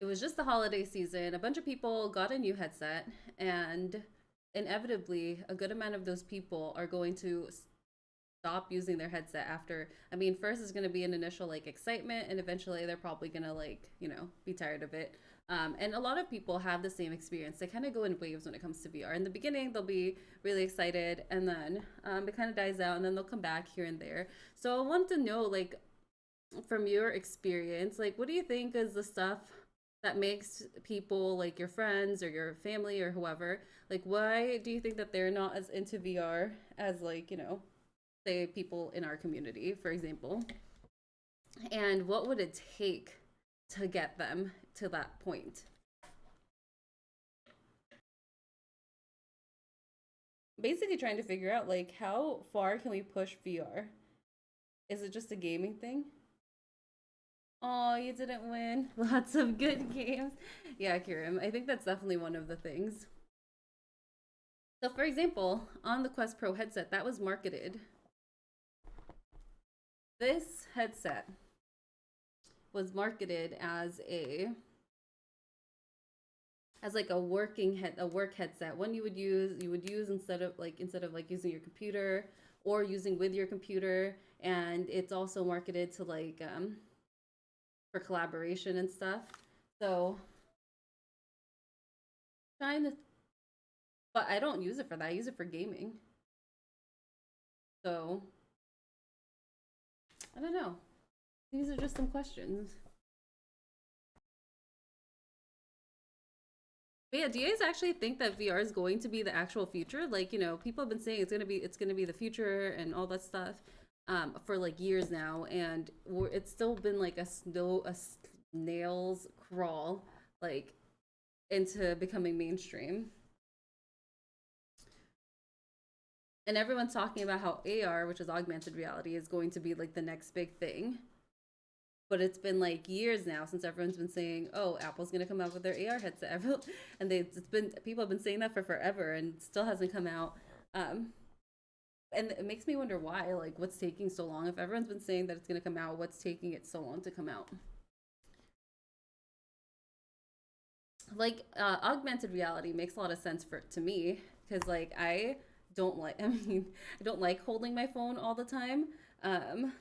it was just the holiday season. A bunch of people got a new headset, and inevitably, a good amount of those people are going to stop using their headset after. I mean, first is going to be an initial like excitement, and eventually they're probably going to like, be tired of it. And a lot of people have the same experience. They kind of go in waves when it comes to VR. In the beginning, they'll be really excited, and then it kind of dies out, and then they'll come back here and there. So I want to know, like, from your experience, like, what do you think is the stuff that makes people, like your friends or your family or whoever, like, why do you think that they're not as into VR as, like, say people in our community, for example? And what would it take to get them to that point? Basically, trying to figure out, like, how far can we push VR? Is it just a gaming thing? Oh, you didn't win. Lots of good games. Yeah, Kirim. I think that's definitely one of the things. So, for example, on the Quest Pro headset that was marketed, this headset was marketed as like a work headset, one you would use instead of like using your computer or using with your computer. And it's also marketed to like for collaboration and stuff. So trying to, but I don't use it for that. I use it for gaming. So I don't know. These are just some questions. But yeah, do you guys actually think that VR is going to be the actual future? Like, people have been saying it's gonna be the future and all that stuff, for like years now, and it's still been like a snail's crawl, like, into becoming mainstream. And everyone's talking about how AR, which is augmented reality, is going to be like the next big thing. But it's been like years now since everyone's been saying, "Oh, Apple's gonna come out with their AR headset," and it's been people have been saying that for forever, and it still hasn't come out. Um, and it makes me wonder why. Like, what's taking so long? If everyone's been saying that it's gonna come out, what's taking it so long to come out? Like, augmented reality makes a lot of sense for to me because, like, I don't like. I mean, I don't like holding my phone all the time. Um,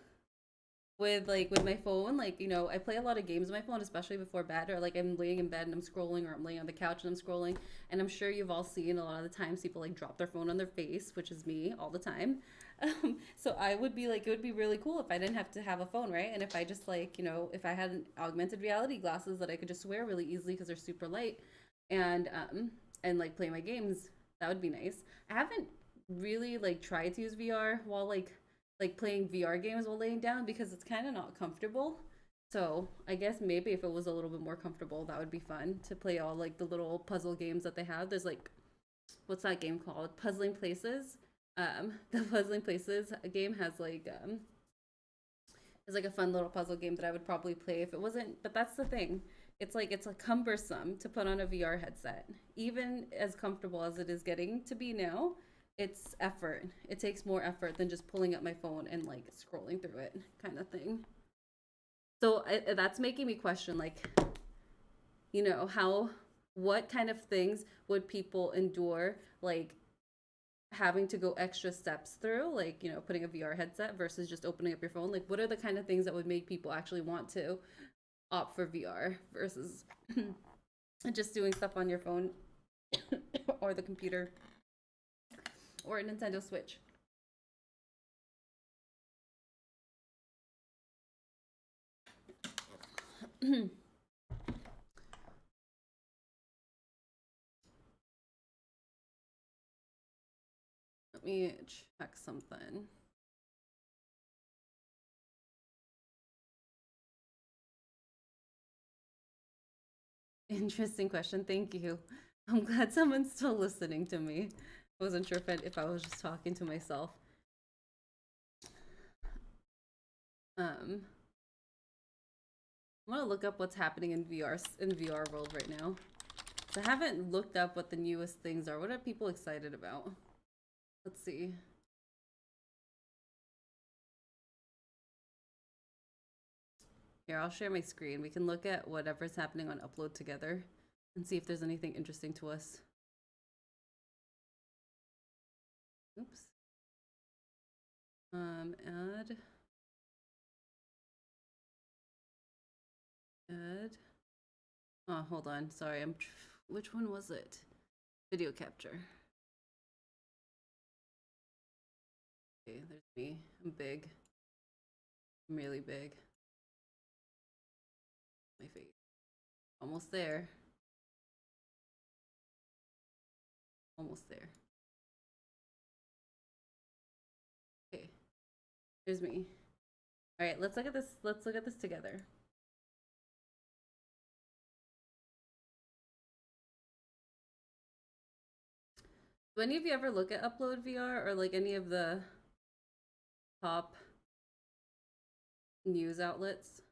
with my phone, like, I play a lot of games on my phone, especially before bed, or like I'm laying in bed and I'm scrolling, or I'm laying on the couch and I'm scrolling. And I'm sure you've all seen a lot of the times people like drop their phone on their face, which is me all the time. So I would be like, it would be really cool if I didn't have to have a phone, right? And if I just, like, if I had an augmented reality glasses that I could just wear really easily because they're super light, and like play my games, that would be nice. I haven't really like tried to use VR while like playing VR games while laying down because it's kind of not comfortable. So I guess maybe if it was a little bit more comfortable, that would be fun to play all like the little puzzle games that they have. There's like, what's that game called? Puzzling Places. The Puzzling Places game has like a fun little puzzle game that I would probably play if it wasn't. But that's the thing. It's like it's like cumbersome to put on a VR headset. Even as comfortable as it is getting to be now, it's effort. It takes more effort than just pulling up my phone and like scrolling through it, kind of thing. So that's making me question, like, how, what kind of things would people endure, like, having to go extra steps through, like, putting a VR headset versus just opening up your phone. Like, what are the kind of things that would make people actually want to opt for VR versus just doing stuff on your phone or the computer or a Nintendo Switch? Let me check something. Interesting question. Thank you. I'm glad someone's still listening to me. I wasn't sure if I was just talking to myself. Um, I'm gonna look up what's happening in VR world right now. So I haven't looked up what the newest things are. What are people excited about? Let's see. Here, I'll share my screen. We can look at whatever's happening on upload together and see if there's anything interesting to us. Oops. Add. Oh, hold on. Sorry, which one was it? Video capture. Okay, there's me. I'm big. I'm really big. My face. Almost there. Almost there. Okay. Here's me. All right, let's look at this. Let's look at this together. Do any of you ever look at Upload VR or like any of the top news outlets?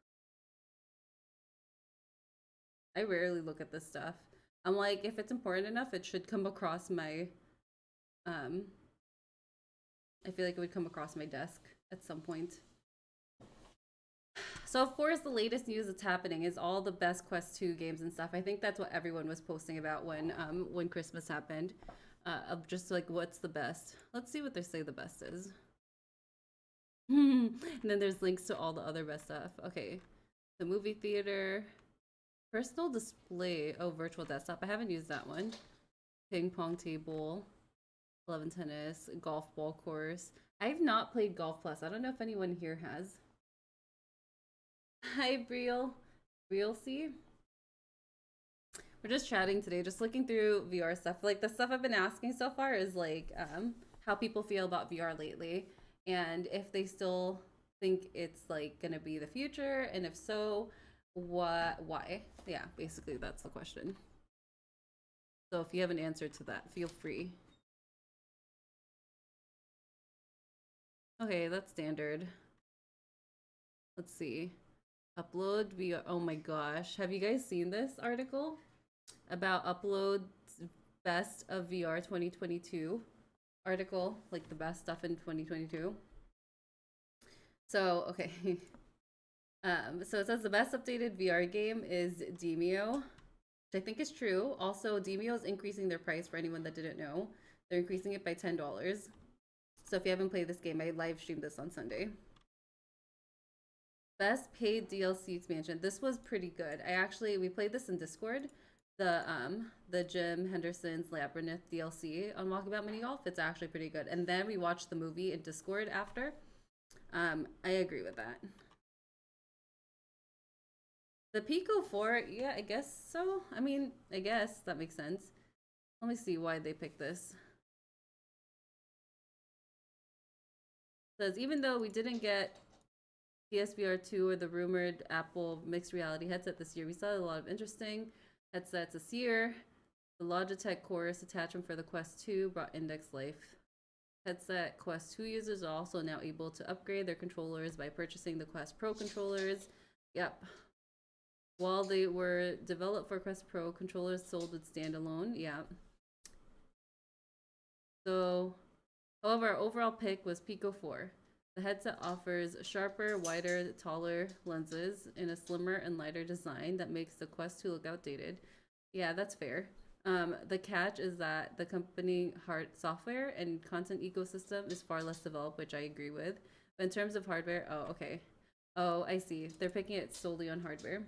I rarely look at this stuff. I'm like, if it's important enough, it should come across my, I feel like it would come across my desk at some point. So of course, the latest news that's happening is all the best Quest 2 games and stuff. I think that's what everyone was posting about when Christmas happened. Of just like, what's the best? Let's see what they say the best is. And then there's links to all the other best stuff. Okay, the movie theater, personal display. Oh, virtual desktop. I haven't used that one. Ping pong table, 11 tennis, golf ball course. I've not played Golf Plus. I don't know if anyone here has. Hi, Briel. Briel C. We're just chatting today, just looking through VR stuff. Like the stuff I've been asking so far is like how people feel about VR lately, and if they still think it's like gonna be the future, and if so, why? Yeah, basically that's the question. So if you have an answer to that, feel free. Okay, that's standard. Let's see. Upload VR. Oh my gosh, have you guys seen this article about Upload's best of VR 2022 article, like the best stuff in 2022? So okay. So it says the best updated VR game is Demeo, which I think is true. Also, Demeo is increasing their price for anyone that didn't know. They're increasing it by $10. So if you haven't played this game, I live streamed this on Sunday. Best paid DLC expansion. This was pretty good. We played this in Discord. The Jim Henderson's Labyrinth DLC on Walkabout Mini Golf. It's actually pretty good. And then we watched the movie in Discord after. I agree with that. The Pico 4, yeah, I guess so. I mean, I guess that makes sense. Let me see why they picked this. It says, even though we didn't get PSVR 2 or the rumored Apple mixed reality headset this year, we saw a lot of interesting headsets this year. The Logitech Chorus attachment for the Quest 2 brought Index Life. Headset Quest 2 users are also now able to upgrade their controllers by purchasing the Quest Pro controllers. Yep. While they were developed for Quest Pro, controllers sold with standalone. Yeah. So, however, our overall pick was Pico 4. The headset offers sharper, wider, taller lenses in a slimmer and lighter design that makes the Quest 2 look outdated. Yeah, that's fair. The catch is that the company software and content ecosystem is far less developed, which I agree with. But in terms of hardware, oh, okay. Oh, I see. They're picking it solely on hardware.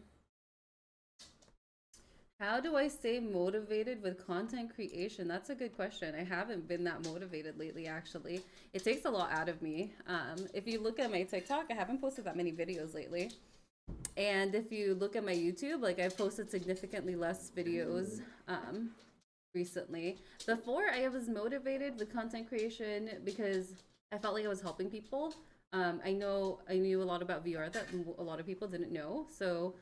How do I stay motivated with content creation? That's a good question. I haven't been that motivated lately, actually. It takes a lot out of me. If you look at my TikTok, I haven't posted that many videos lately. And if you look at my YouTube, like I've posted significantly less videos recently. Before, I was motivated with content creation because I felt like I was helping people. I knew a lot about VR that a lot of people didn't know. So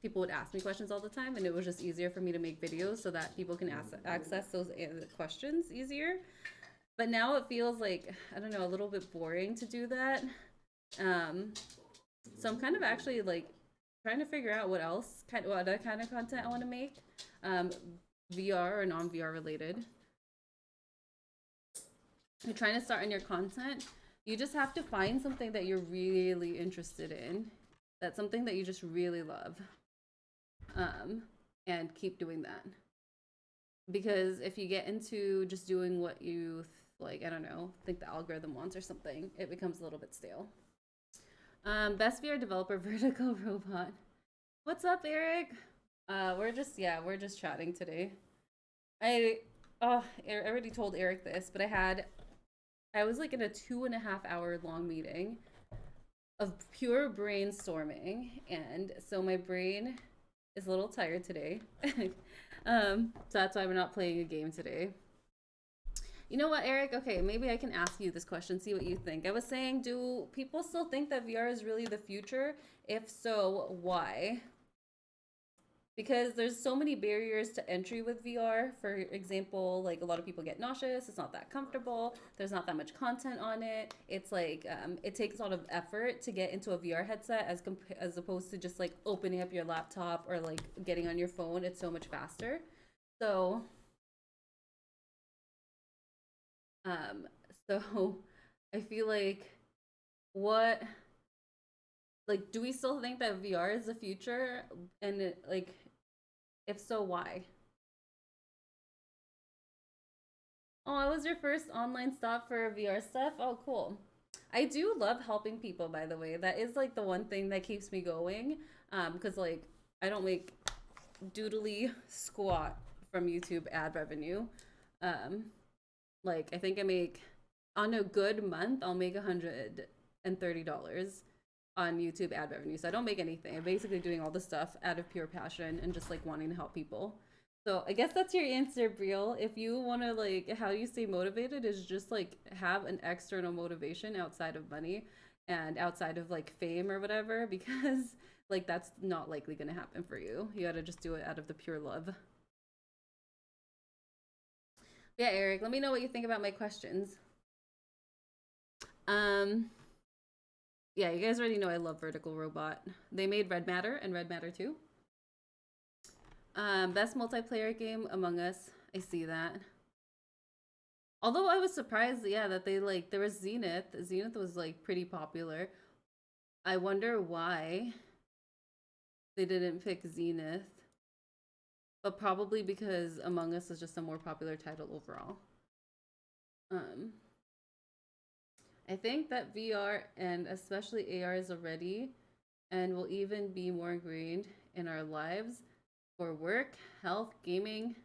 people would ask me questions all the time, and it was just easier for me to make videos so that people can access those questions easier. But now it feels like, I don't know, a little bit boring to do that. So I'm kind of actually like trying to figure out what other kind of content I want to make, VR or non-VR related. You're trying to start on your content. You just have to find something that you're really interested in That's something that you just really love. Um, and keep doing that. Because if you get into just doing what you like, I don't know, think the algorithm wants or something, it becomes a little bit stale. Best VR developer vertical robot. What's up, Eric? We're just chatting today. I I already told Eric this, but I was like in a 2.5 hour long meeting of pure brainstorming, and so my brain is a little tired today. So that's why we're not playing a game today. You know what, Eric? Okay, maybe I can ask you this question, see what you think. I was saying, do people still think that VR is really the future? If so, why? Because there's so many barriers to entry with VR. For example, like a lot of people get nauseous. It's not that comfortable. There's not that much content on it. It's like it takes a lot of effort to get into a VR headset as opposed to just like opening up your laptop or like getting on your phone. It's so much faster. So um, so I feel like what like do we still think that VR is the future? And like if so, why? Oh, it was your first online stop for VR stuff? Oh, cool. I do love helping people, by the way. That is like the one thing that keeps me going. Because like I don't make doodly squat from YouTube ad revenue. Um, like I think I make on a good month, I'll make $130 on YouTube ad revenue. So I don't make anything. I'm basically doing all the stuff out of pure passion and just like wanting to help people. So I guess that's your answer, Briel. If you want to like, how you stay motivated is just like have an external motivation outside of money and outside of like fame or whatever, because like that's not likely going to happen for you. You got to just do it out of the pure love. Yeah, Eric, let me know what you think about my questions. Um, yeah, you guys already know I love Vertical Robot. They made Red Matter and Red Matter 2. Best multiplayer game, Among Us. I see that. Although I was surprised, yeah, that they like there was Zenith. Zenith was like pretty popular. I wonder why they didn't pick Zenith, but probably because Among Us is just a more popular title overall. Um, I think that VR and especially AR is already and will even be more ingrained in our lives for work, health, gaming,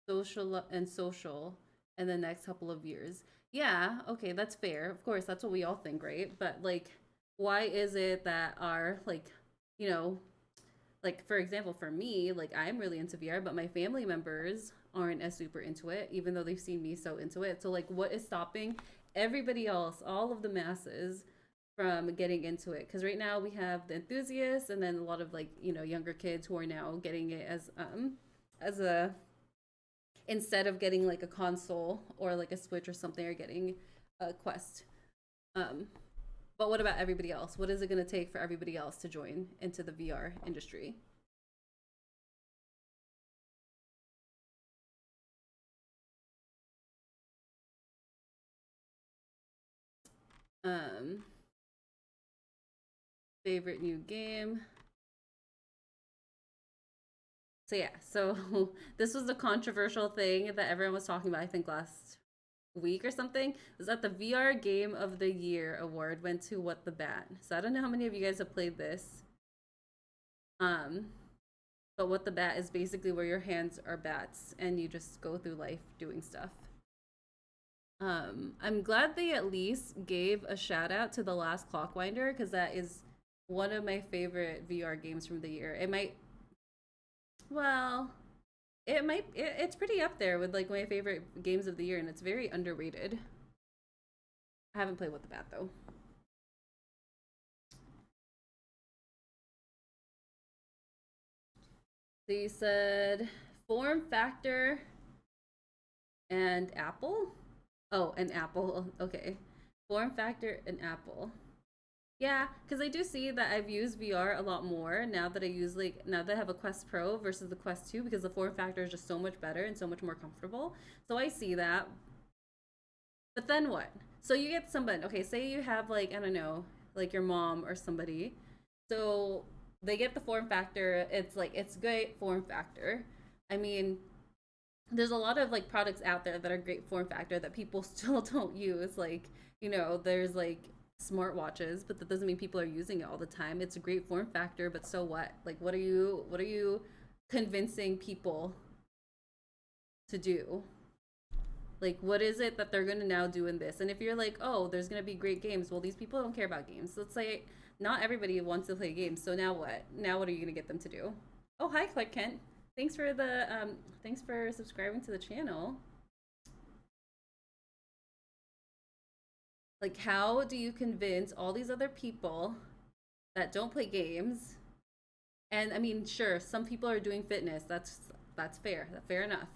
social in the next couple of years. Yeah, okay, that's fair. Of course, that's what we all think, right? But like why is it that our like, you know, like for example, for me, like I'm really into VR, but my family members aren't as super into it, even though they've seen me so into it. So like what is stopping everybody else, all of the masses from getting into it? Because right now we have the enthusiasts and then a lot of like, younger kids who are now getting it as a instead of getting like a console or like a Switch or something, or getting a Quest. Um, but what about everybody else? What is it going to take for everybody else to join into the VR industry? Um, Favorite new game. So yeah, so this was a controversial thing that everyone was talking about, I think last week or something, was that the VR Game of the Year award went to What the Bat. So I don't know how many of you guys have played this. Um, but What the Bat is basically where your hands are bats and you just go through life doing stuff. I'm glad they at least gave a shout out to The Last Clockwinder because that is one of my favorite VR games from the year. It might, well, it's pretty up there with like my favorite games of the year, and it's very underrated. I haven't played With the Bat though. They said form factor and Apple. Oh, and Apple. Okay, form factor and Apple. Yeah, because I do see that I've used VR a lot more now that now that I have a Quest Pro versus the Quest 2, because the form factor is just so much better and so much more comfortable. So I see that. But then what? So you get somebody, okay, say you have like, I don't know, like your mom or somebody. So they get the form factor. It's like it's great form factor. I mean, there's a lot of like products out there that are great form factor that people still don't use. Like, there's like smartwatches, but that doesn't mean people are using it all the time. It's a great form factor, but so what? Like, what are you convincing people to do? Like, what is it that they're going to now do in this? And if you're like, oh, there's going to be great games, well, these people don't care about games. Let's say not everybody wants to play games. So now what? Now what are you going to get them to do? Oh, hi, Clark Kent. Thanks for subscribing to the channel. Like, how do you convince all these other people that don't play games? And I mean, sure, some people are doing fitness. That's fair. That's fair enough.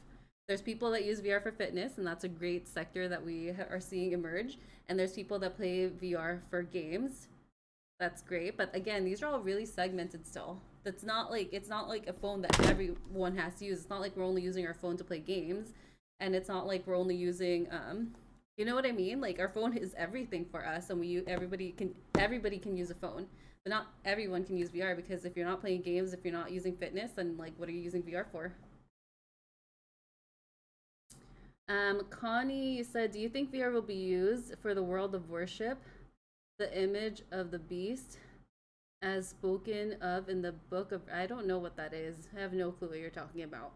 There's people that use VR for fitness, and that's a great sector that we are seeing emerge. And there's people that play VR for games. That's great. But again, these are all really segmented still. It's not like a phone that everyone has to use. It's not like we're only using our phone to play games, and it's not like we're only using you know what I mean? Like our phone is everything for us, and everybody can use a phone, but not everyone can use VR, because if you're not playing games, if you're not using fitness, then like what are you using VR for? Connie, you said, do you think VR will be used for the world of worship, the image of the beast, as spoken of in the book of? I don't know what that is. I have no clue what you're talking about.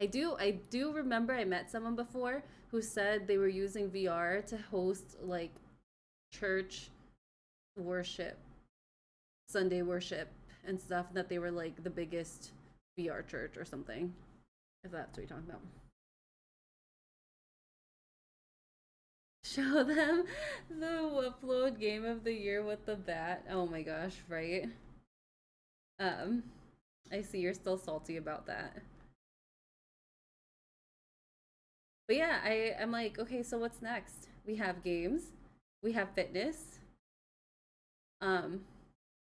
I do remember I met someone before who said they were using VR to host like church worship, Sunday worship and stuff, that they were like the biggest VR church or something. If that's what you're talking about. Show them the upload game of the year with the bat. Oh my gosh, right? Um, I see you're still salty about that. But yeah, I'm like, okay, so what's next? We have games, we have fitness. Um,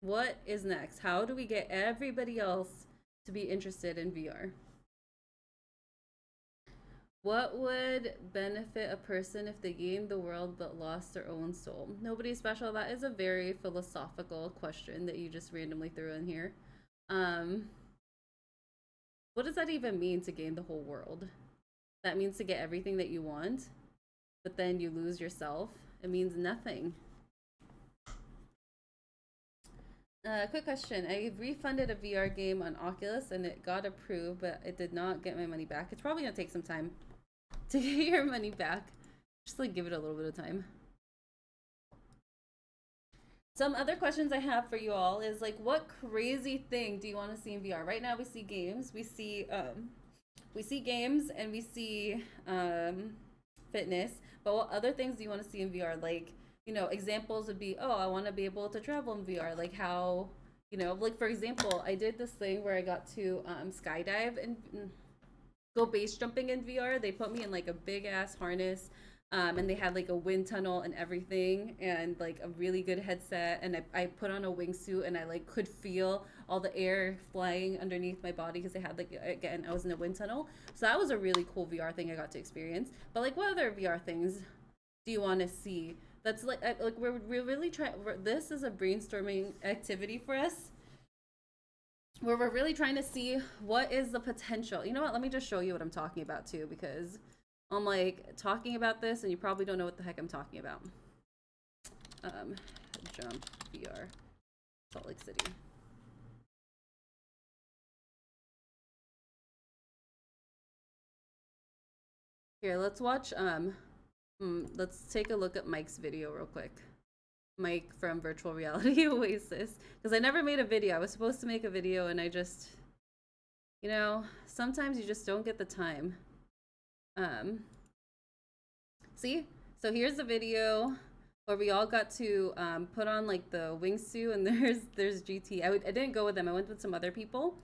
what is next? How do we get everybody else to be interested in VR? What would benefit a person if they gained the world but lost their own soul? Nobody special. That is a very philosophical question that you just randomly threw in here. Um, what does that even mean, to gain the whole world? That means to get everything that you want, but then you lose yourself. It means nothing. Quick question. I refunded a VR game on Oculus and it got approved, but it did not get my money back. It's probably gonna take some time to get your money back. Just like give it a little bit of time. Some other questions I have for you all is like, what crazy thing do you want to see in VR? Right now we see games, we see games, and we see fitness. But what other things do you want to see in VR? Like, examples would be, oh, I want to be able to travel in VR. Like how, like for example, I did this thing where I got to skydive and go base jumping in VR. They put me in like a big ass harness. And they had like a wind tunnel and everything, and like a really good headset, and I put on a wingsuit, and I like could feel all the air flying underneath my body, because they had like, again, I was in a wind tunnel. So that was a really cool VR thing I got to experience. But like, what other VR things do you want to see? That's like we're really trying. This is a brainstorming activity for us, where we're really trying to see what is the potential. You know what? Let me just show you what I'm talking about too, because I'm like talking about this and you probably don't know what the heck I'm talking about. Jump VR, Salt Lake City. Here, let's watch, let's take a look at Mike's video real quick. Mike from Virtual Reality Oasis. Because I never made a video. I was supposed to make a video and I just, sometimes you just don't get the time. See? So here's the video where we all got to put on like the wingsuit, and there's GT. I didn't go with them. I went with some other people.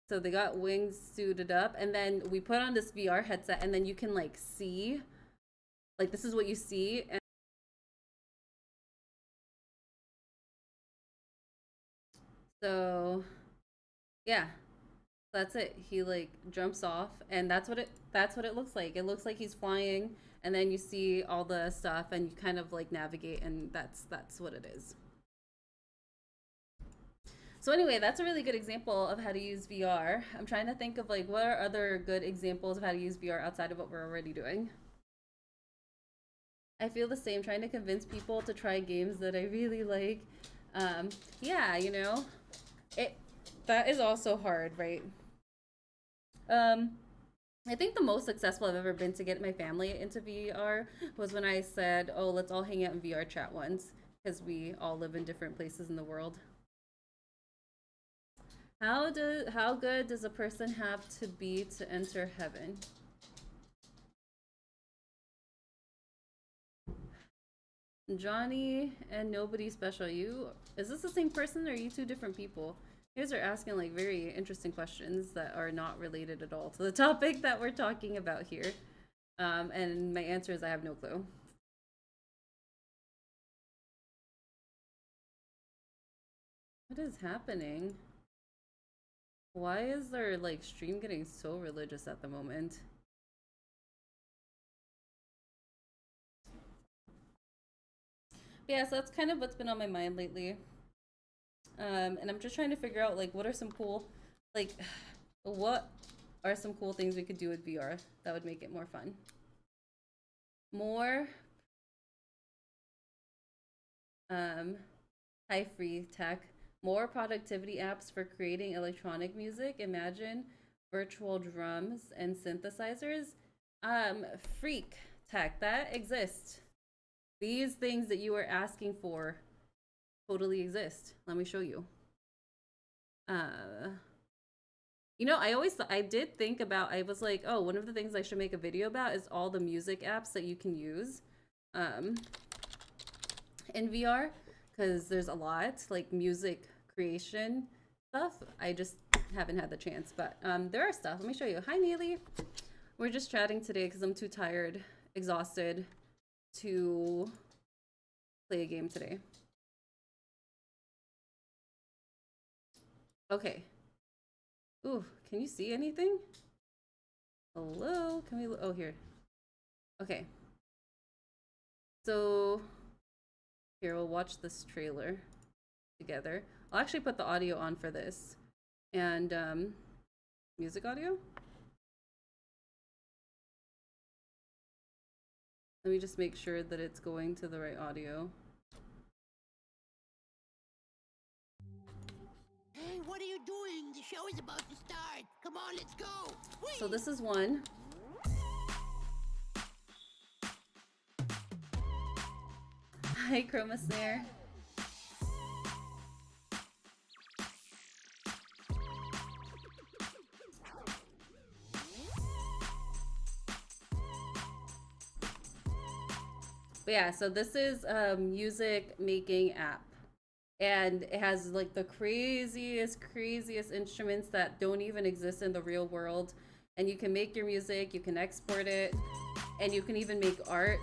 So they got wingsuited up, and then we put on this VR headset, and then you can like see, like this is what you see. And so yeah, that's it. He like jumps off, and that's what it looks like. It looks like he's flying, and then you see all the stuff, and you kind of like navigate, and that's what it is. So anyway, that's a really good example of how to use VR. I'm trying to think of like what are other good examples of how to use VR outside of what we're already doing. I feel the same, trying to convince people to try games that I really like. Yeah, you know, that is also hard, right? Um, I think the most successful I've ever been to get my family into VR was when I said, "Oh, let's all hang out in VR chat once," because we all live in different places in the world. How good does a person have to be to enter heaven? Johnny and nobody special. Is this the same person or are you two different people? You guys are asking like very interesting questions that are not related at all to the topic that we're talking about here. And my answer is I have no clue. What is happening? Why is their like stream getting so religious at the moment? Yeah, so that's kind of what's been on my mind lately. And I'm just trying to figure out like what are some cool, like, what are some cool things we could do with VR that would make it more fun? More high free tech, more productivity apps for creating electronic music. Imagine virtual drums and synthesizers. Freak tech that exists. These things that you are asking for totally exist. Let me show you. You know, I did think about, I was like, oh, one of the things I should make a video about is all the music apps that you can use in VR, because there's a lot, like music creation stuff. I just haven't had the chance, but there are stuff. Let me show you. Hi, Neely. We're just chatting today because I'm too tired, exhausted to play a game today. Okay. Ooh, can you see anything? Hello? Can we? Oh, here. Okay. So, here, we'll watch this trailer together. I'll actually put the audio on for this. And, music audio? Let me just make sure that it's going to the right audio. Hey, what are you doing? The show is about to start. Come on, let's go. Whee! So this is one. Hi, Chroma Snare. But yeah, so this is a music making app. And it has like the craziest instruments that don't even exist in the real world. And you can make your music, you can export it, and you can even make art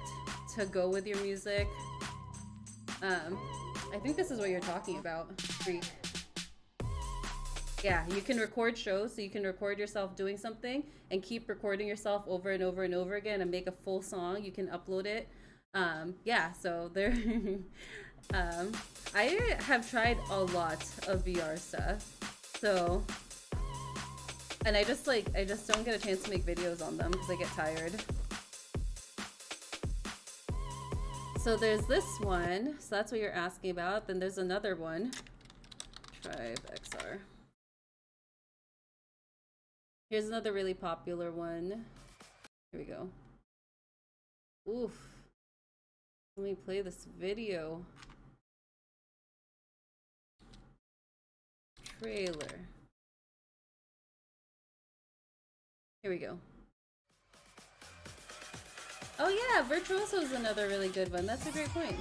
to go with your music. I think this is what you're talking about, Freak. Yeah, you can record shows, so you can record yourself doing something and keep recording yourself over and over and over again and make a full song. You can upload it. Yeah, so there. I have tried a lot of VR stuff, so, and I just don't get a chance to make videos on them because I get tired. So there's this one, so that's what you're asking about. Then there's another one, Tribe XR. Here's another really popular one. Here we go. Oof. Let me play this video. Trailer. Here we go. Oh yeah, Virtuoso is another really good one. That's a great point.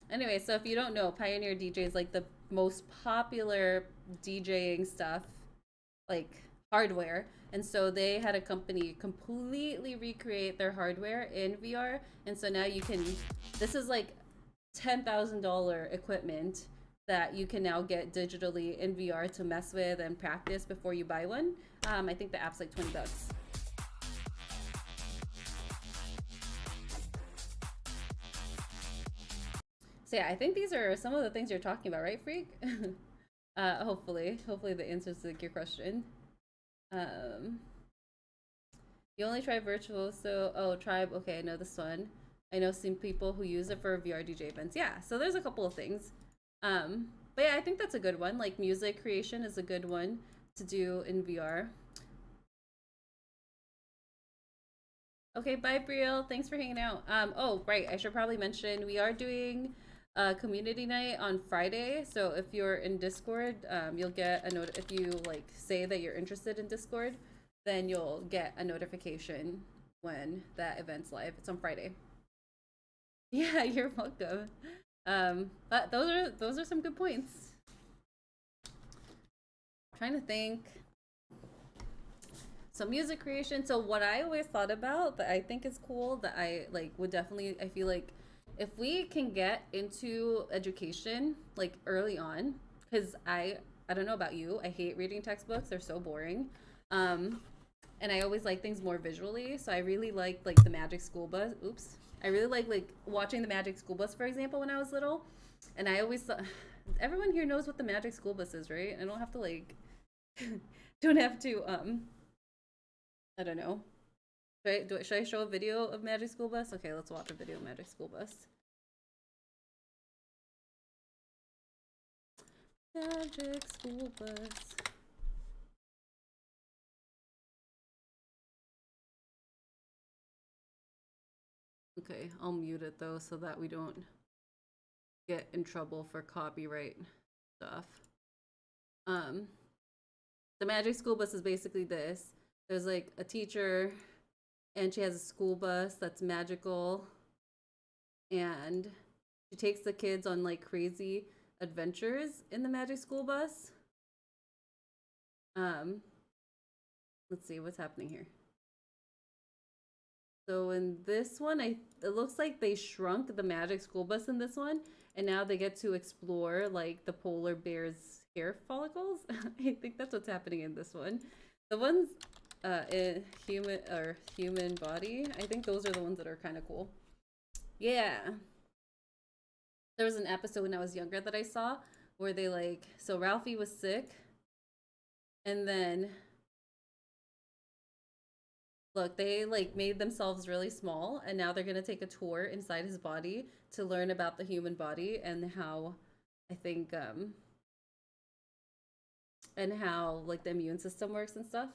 Anyway, so if you don't know, Pioneer DJ is like the most popular DJing stuff, like hardware. And so they had a company completely recreate their hardware in VR. And so now you can, this is like $10,000 equipment that you can now get digitally in VR to mess with and practice before you buy one. I think the app's like 20 bucks. So yeah, I think these are some of the things you're talking about, right, Freak? Hopefully the answers to your question. Um, you only try virtual, so oh, Tribe. Okay, I know this one. I know some people who use it for VR DJ events. Yeah, so there's a couple of things. But yeah, I think that's a good one. Like music creation is a good one to do in VR. Okay, bye, Brielle. Thanks for hanging out. Oh, right. I should probably mention we are doing a community night on Friday. So if you're in Discord, you'll get a note. If you like say that you're interested in Discord, then you'll get a notification when that event's live. It's on Friday. Yeah, you're welcome. But those are some good points. I'm trying to think. So music creation. So what I always thought about that I think is cool that I like would definitely I feel like if we can get into education like early on, because I don't know about you, I hate reading textbooks. They're so boring. Um, and I always like things more visually. So I really like the Magic School Bus. Oops. I really like watching the Magic School Bus, for example, when I was little. And I always thought everyone here knows what the Magic School Bus is, right? I don't have to like don't have to I don't know. Should I show a video of Magic School Bus? Okay, let's watch a video of Magic School Bus. Magic School Bus. Okay, I'll mute it though so that we don't get in trouble for copyright stuff. Um, the Magic School Bus is basically this. There's like a teacher and she has a school bus that's magical and she takes the kids on like crazy adventures in the Magic School Bus. Um, let's see what's happening here. So in this one, it looks like they shrunk the Magic School Bus in this one, and now they get to explore like the polar bear's hair follicles. I think that's what's happening in this one. The ones in human body, I think those are the ones that are kind of cool. Yeah, there was an episode when I was younger that I saw where they like so Ralphie was sick, and then look, they like made themselves really small and now they're going to take a tour inside his body to learn about the human body and how I think and how like the immune system works and stuff.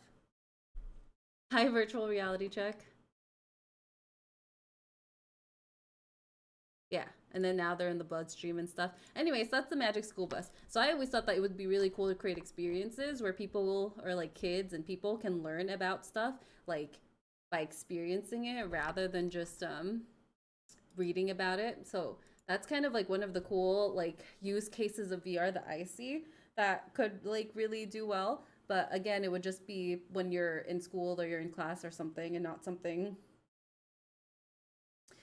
Hi, virtual reality check. Yeah, and then now they're in the bloodstream and stuff. Anyways, that's the Magic School Bus. So I always thought that it would be really cool to create experiences where people or like kids and people can learn about stuff like by experiencing it rather than just reading about it. So that's kind of like one of the cool like use cases of VR that I see that could like really do well. But again, it would just be when you're in school or you're in class or something and not something.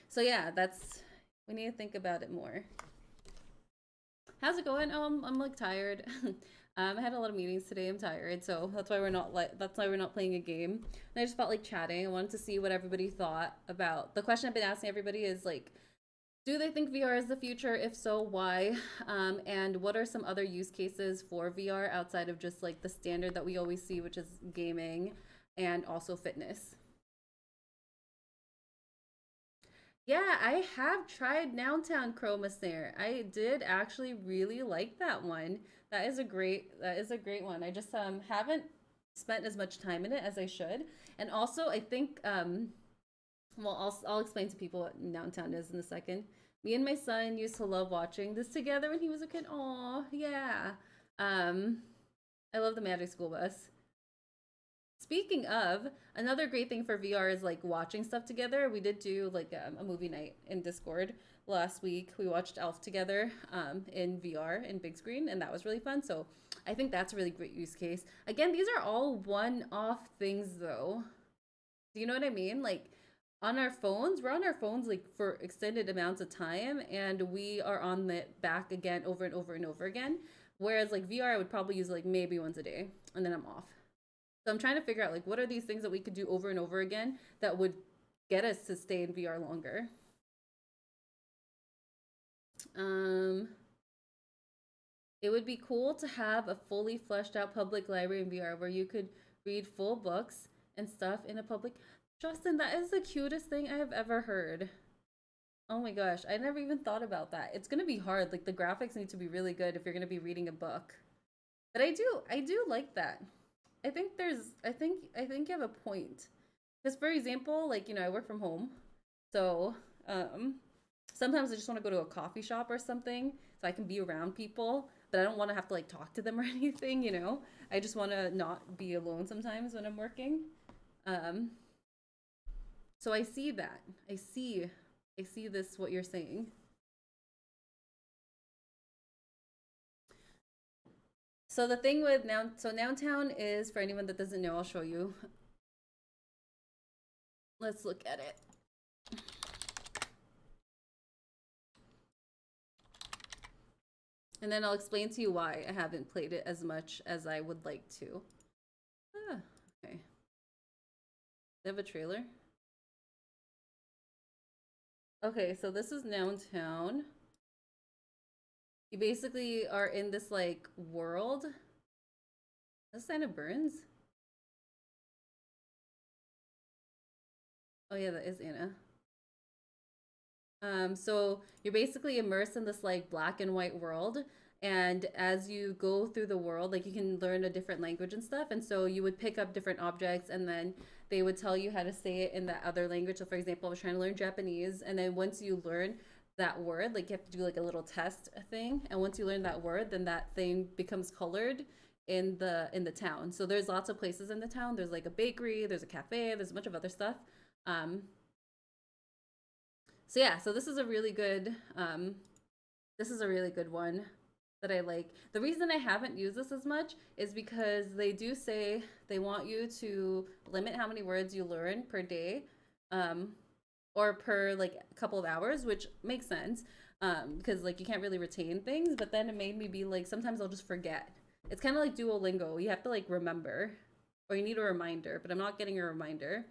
So yeah, that's we need to think about it more. How's it going? I'm like tired. I had a lot of meetings today. I'm tired, so that's why we're not playing a game. And I just felt like chatting. I wanted to see what everybody thought about the question I've been asking everybody is like, do they think VR is the future? If so, why? And what are some other use cases for VR outside of just like the standard that we always see, which is gaming and also fitness? Yeah, I have tried Downtown Chroma Snare. I did actually really like that one. That is a great one. I just haven't spent as much time in it as I should. And also I think well I'll explain to people what Downtown is in a second. Me and my son used to love watching this together when he was a kid. Aw, yeah. Um I love the Magic School Bus. Speaking of, another great thing for VR is like watching stuff together. We did do like a movie night in Discord last week. We watched Elf together in VR in big screen, and that was really fun. So I think that's a really great use case. Again, these are all one-off things, though. Do you know what I mean? Like we're on our phones like for extended amounts of time, and we are on the back again over and over and over again. Whereas like VR, I would probably use like maybe once a day, and then I'm off. So I'm trying to figure out like what are these things that we could do over and over again that would get us to stay in VR longer. Um, it would be cool to have a fully fleshed out public library in VR where you could read full books and stuff in a public. Justin, that is the cutest thing I have ever heard. Oh my gosh, I never even thought about that. It's gonna be hard. Like the graphics need to be really good if you're gonna be reading a book. But I do like that. I think you have a point. Because for example, like, I work from home. So, um sometimes I just want to go to a coffee shop or something so I can be around people, but I don't want to have to like talk to them or anything. I just want to not be alone sometimes when I'm working. Um so I see that. I see this what you're saying. So the thing with Nountown is, for anyone that doesn't know, I'll show you. Let's look at it. And then I'll explain to you why I haven't played it as much as I would like to. Ah, okay. They have a trailer. Okay, so this is Nountown. You basically are in this like world. This sign of Burns. Oh yeah, that is Anna. So you're basically immersed in this like black and white world. And as you go through the world, like you can learn a different language and stuff. And so you would pick up different objects and then they would tell you how to say it in that other language. So for example, I was trying to learn Japanese. And then once you learn that word, like you have to do like a little test thing. And once you learn that word, then that thing becomes colored in the town. So there's lots of places in the town. There's like a bakery, there's a cafe, there's a bunch of other stuff. Um, so yeah, so this is a really good one that I like. The reason I haven't used this as much is because they do say they want you to limit how many words you learn per day, um, or per like a couple of hours, which makes sense. Because like you can't really retain things, but then it made me be like sometimes I'll just forget. It's kind of like Duolingo. You have to like remember, or you need a reminder, but I'm not getting a reminder.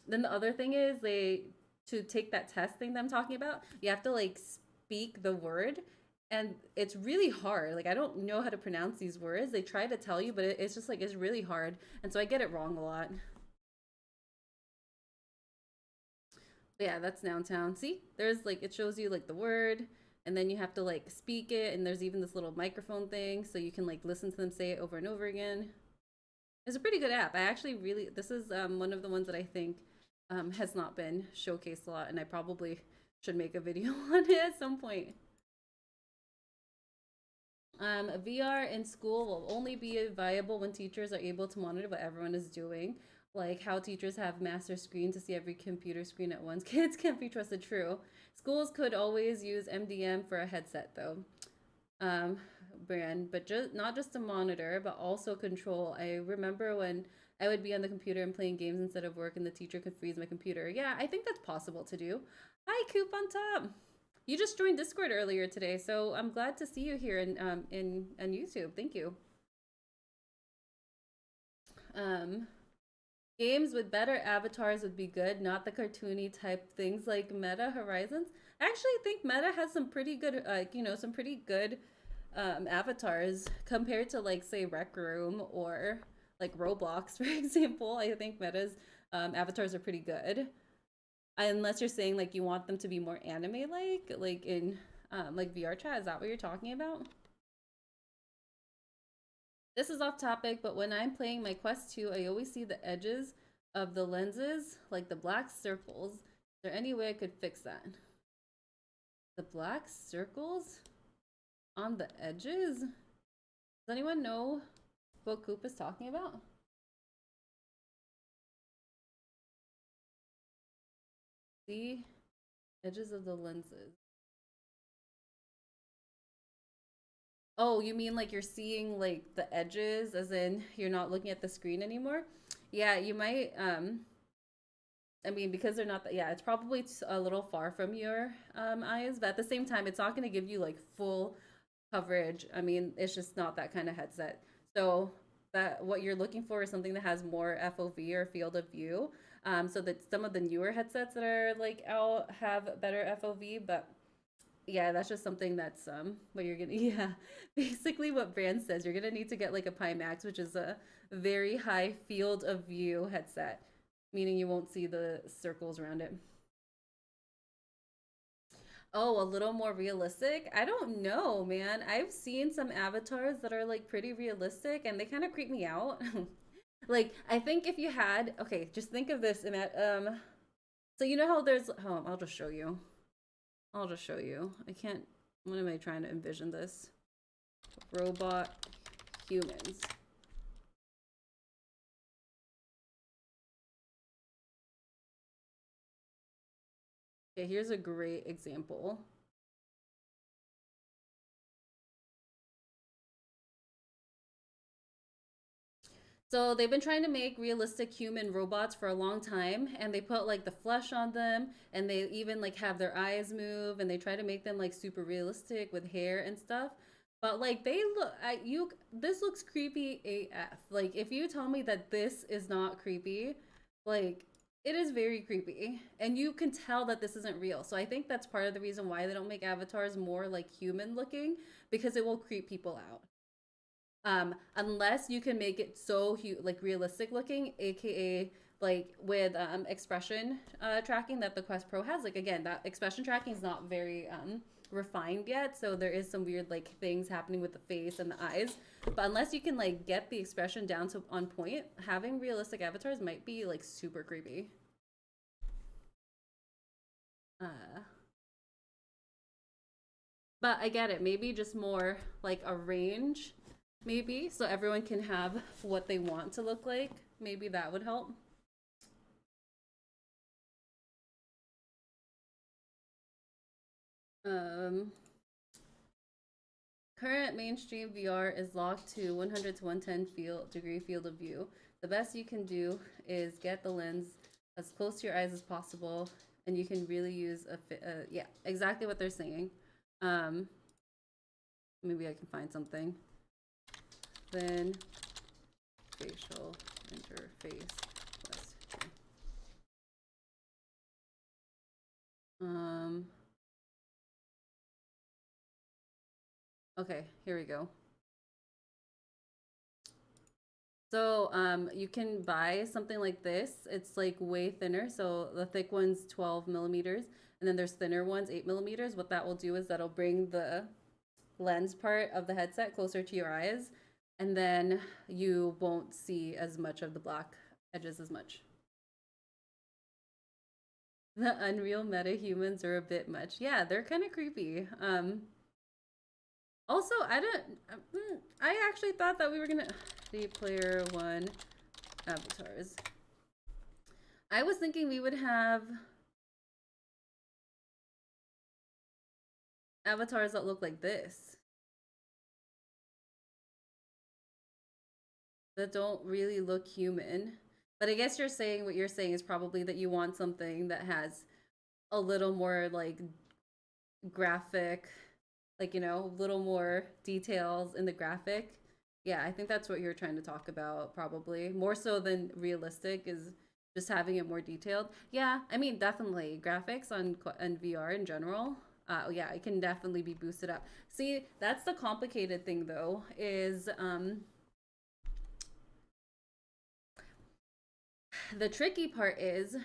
Then the other thing is they to take that test thing that I'm talking about, you have to like speak the word and it's really hard. Like I don't know how to pronounce these words. They try to tell you, but it's just like it's really hard. And so I get it wrong a lot. But yeah, that's Nountown. See? There's like it shows you like the word and then you have to like speak it and there's even this little microphone thing so you can like listen to them say it over and over again. It's a pretty good app. I actually really this is one of the ones that I think has not been showcased a lot, and I probably should make a video on it at some point. VR in school will only be viable when teachers are able to monitor what everyone is doing, like how teachers have master screen to see every computer screen at once. Kids can't be trusted. True. Schools could always use MDM for a headset, though. um, Brand, but just not just to monitor, but also control. I remember when I would be on the computer and playing games instead of work, and the teacher could freeze my computer. Yeah, I think that's possible to do. Hi, Coop on top. You just joined Discord earlier today, so I'm glad to see you here in on YouTube. Thank you. Um, Games with better avatars would be good, not the cartoony type things like Meta Horizons. I actually think Meta has some pretty good, some pretty good avatars compared to like say Rec Room or like Roblox, for example. I think Meta's avatars are pretty good, unless you're saying like you want them to be more anime like in like VR chat. Is that what you're talking about? This is off topic, but when I'm playing my Quest 2, I always see the edges of the lenses, like the black circles. Is there any way I could fix that? The black circles on the edges? Does anyone know what Coop is talking about? The edges of the lenses. Oh, you mean like you're seeing like the edges as in you're not looking at the screen anymore? Yeah, you might I mean, because they're not that, yeah, it's probably a little far from your eyes, but at the same time, it's not going to give you like full coverage. I mean, it's just not that kind of headset. So that what you're looking for is something that has more FOV or field of view. So that some of the newer headsets that are like out have better FOV, but Yeah, that's just something that's what you're gonna yeah. Basically what Brand says, you're gonna need to get like a Pimax, which is a very high field of view headset, meaning you won't see the circles around it. Oh, a little more realistic? I don't know, man. I've seen some avatars that are like pretty realistic and they kind of creep me out. Like, I think if you had, okay, just think of this. So you know how there's, oh, I'll just show you. I'll just show you. I can't, what am I trying to envision this? Robot humans. Okay, here's a great example. So they've been trying to make realistic human robots for a long time, and they put like the flesh on them, and they even like have their eyes move, and they try to make them like super realistic with hair and stuff. But like they look at you, this looks creepy AF. Like if you tell me that this is not creepy, like it is very creepy, and you can tell that this isn't real. So I think that's part of the reason why they don't make avatars more like human looking, because it will creep people out. Unless you can make it so like realistic looking, aka like with expression tracking that the Quest Pro has. Like again, that expression tracking is not very refined yet, so there is some weird like things happening with the face and the eyes. But unless you can like get the expression down to on point, having realistic avatars might be like super creepy. Uh, but I get it. Maybe just more like a range, maybe, so everyone can have what they want to look like. Maybe that would help. Um, Current mainstream VR is locked to 100 to 110 degree field of view. The best you can do is get the lens as close to your eyes as possible, and you can really use yeah, exactly what they're saying. Um, Maybe I can find something. Then facial interface quest. Um, okay, here we go. So you can buy something like this. It's like way thinner. So the thick one's 12 millimeters, and then there's thinner ones, 8 millimeters. What that will do is that'll bring the lens part of the headset closer to your eyes, and then you won't see as much of the black edges as much. The Unreal Meta humans are a bit much. Yeah, they're kind of creepy. Also, I don't. I actually thought that we were gonna the player one avatars. I was thinking we would have avatars that look like this, that don't really look human. But I guess you're saying what you're saying is probably that you want something that has a little more like graphic, like, you know, a little more details in the graphic. Yeah, I think that's what you're trying to talk about, probably. More so than realistic is just having it more detailed. Yeah, I mean, definitely graphics on VR in general. Yeah, it can definitely be boosted up. See, that's the complicated thing though, is the tricky part is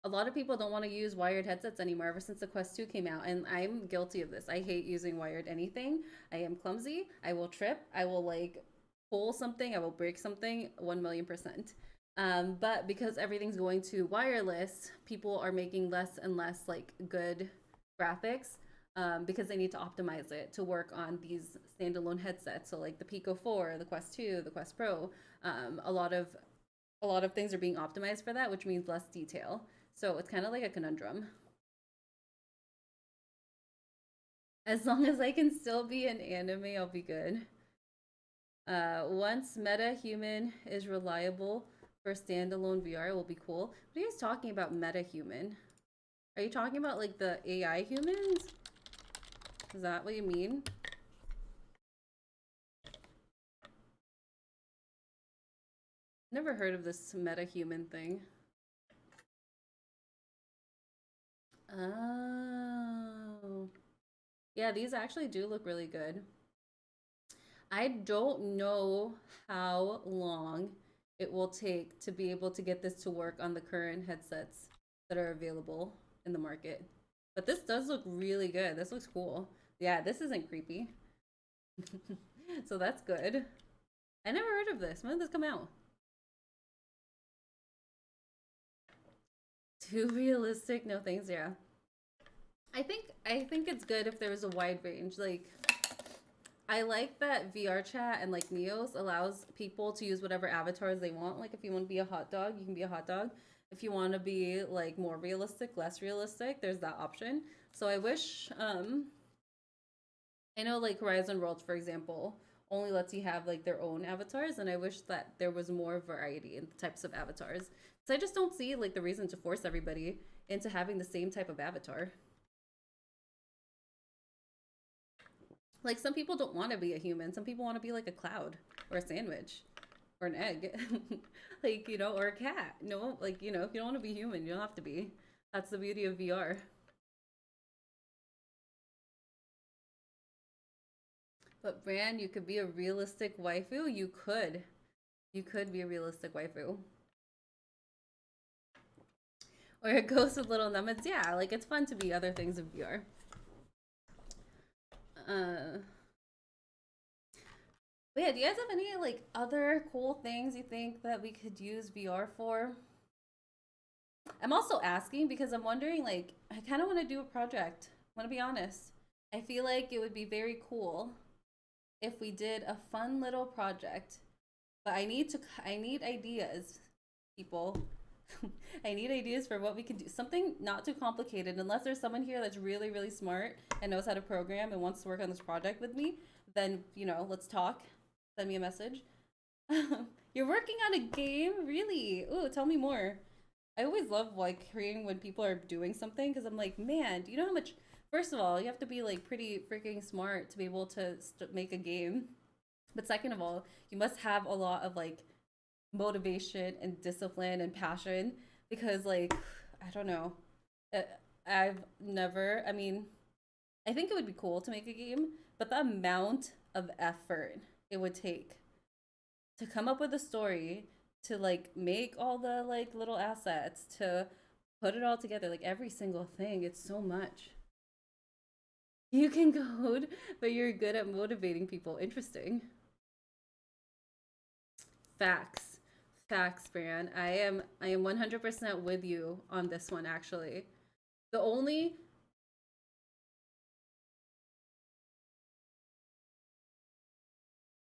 a lot of people don't want to use wired headsets anymore ever since the Quest 2 came out, and I'm guilty of this. I hate using wired anything. I am clumsy. I will trip. I will like pull something. I will break something 1 million percent. But because everything's going to wireless, people are making less and less like good graphics, because they need to optimize it to work on these standalone headsets. So like the Pico 4, the Quest 2, the Quest Pro, a lot of things are being optimized for that, which means less detail. So it's kind of like a conundrum. As long as I can still be an anime, I'll be good. Once meta human is reliable for standalone VR, it will be cool. What are you guys talking about, meta human? Are you talking about like the AI humans? Is that what you mean? Never heard of this meta human thing. Oh. Yeah, these actually do look really good. I don't know how long it will take to be able to get this to work on the current headsets that are available in the market. But this does look really good. This looks cool. Yeah, this isn't creepy. So that's good. I never heard of this. When did this come out? Too realistic? No thanks, yeah. I think it's good if there was a wide range. Like I like that VR chat and like Neos allows people to use whatever avatars they want. Like if you want to be a hot dog, you can be a hot dog. If you want to be like more realistic, less realistic, there's that option. So I wish I know like Horizon Worlds for example only lets you have like their own avatars and I wish that there was more variety in the types of avatars. So I just don't see like the reason to force everybody into having the same type of avatar. Like some people don't want to be a human. Some people want to be like a cloud or a sandwich or an egg. Like, or a cat. No, like, if you don't want to be human, you don't have to be. That's the beauty of VR. But Bran, you could be a realistic waifu. You could. You could be a realistic waifu. Or a ghost with little numbers. Yeah, like it's fun to be other things in VR. Uh But yeah, do you guys have any like other cool things you think that we could use VR for? I'm also asking because I'm wondering like I kind of want to do a project. I want to be honest. I feel like it would be very cool if we did a fun little project. But I need ideas, people. I need ideas for what we can do. Something not too complicated unless there's someone here that's really really smart and knows how to program and wants to work on this project with me, then, let's talk. Send me a message. You're working on a game? Really? Ooh, tell me more. I always love like hearing when people are doing something because I'm like, man, do you know how much? First of all, you have to be like pretty freaking smart to be able to make a game. But second of all, you must have a lot of like motivation and discipline and passion because like I don't know. Uh, I've never. I mean, I think it would be cool to make a game, but the amount of effort it would take to come up with a story, to like make all the like little assets, to put it all together, like every single thing, it's so much. You can code, but you're good at motivating people. Interesting. Facts. Facts, Fran. I am 100% with you on this one actually. The only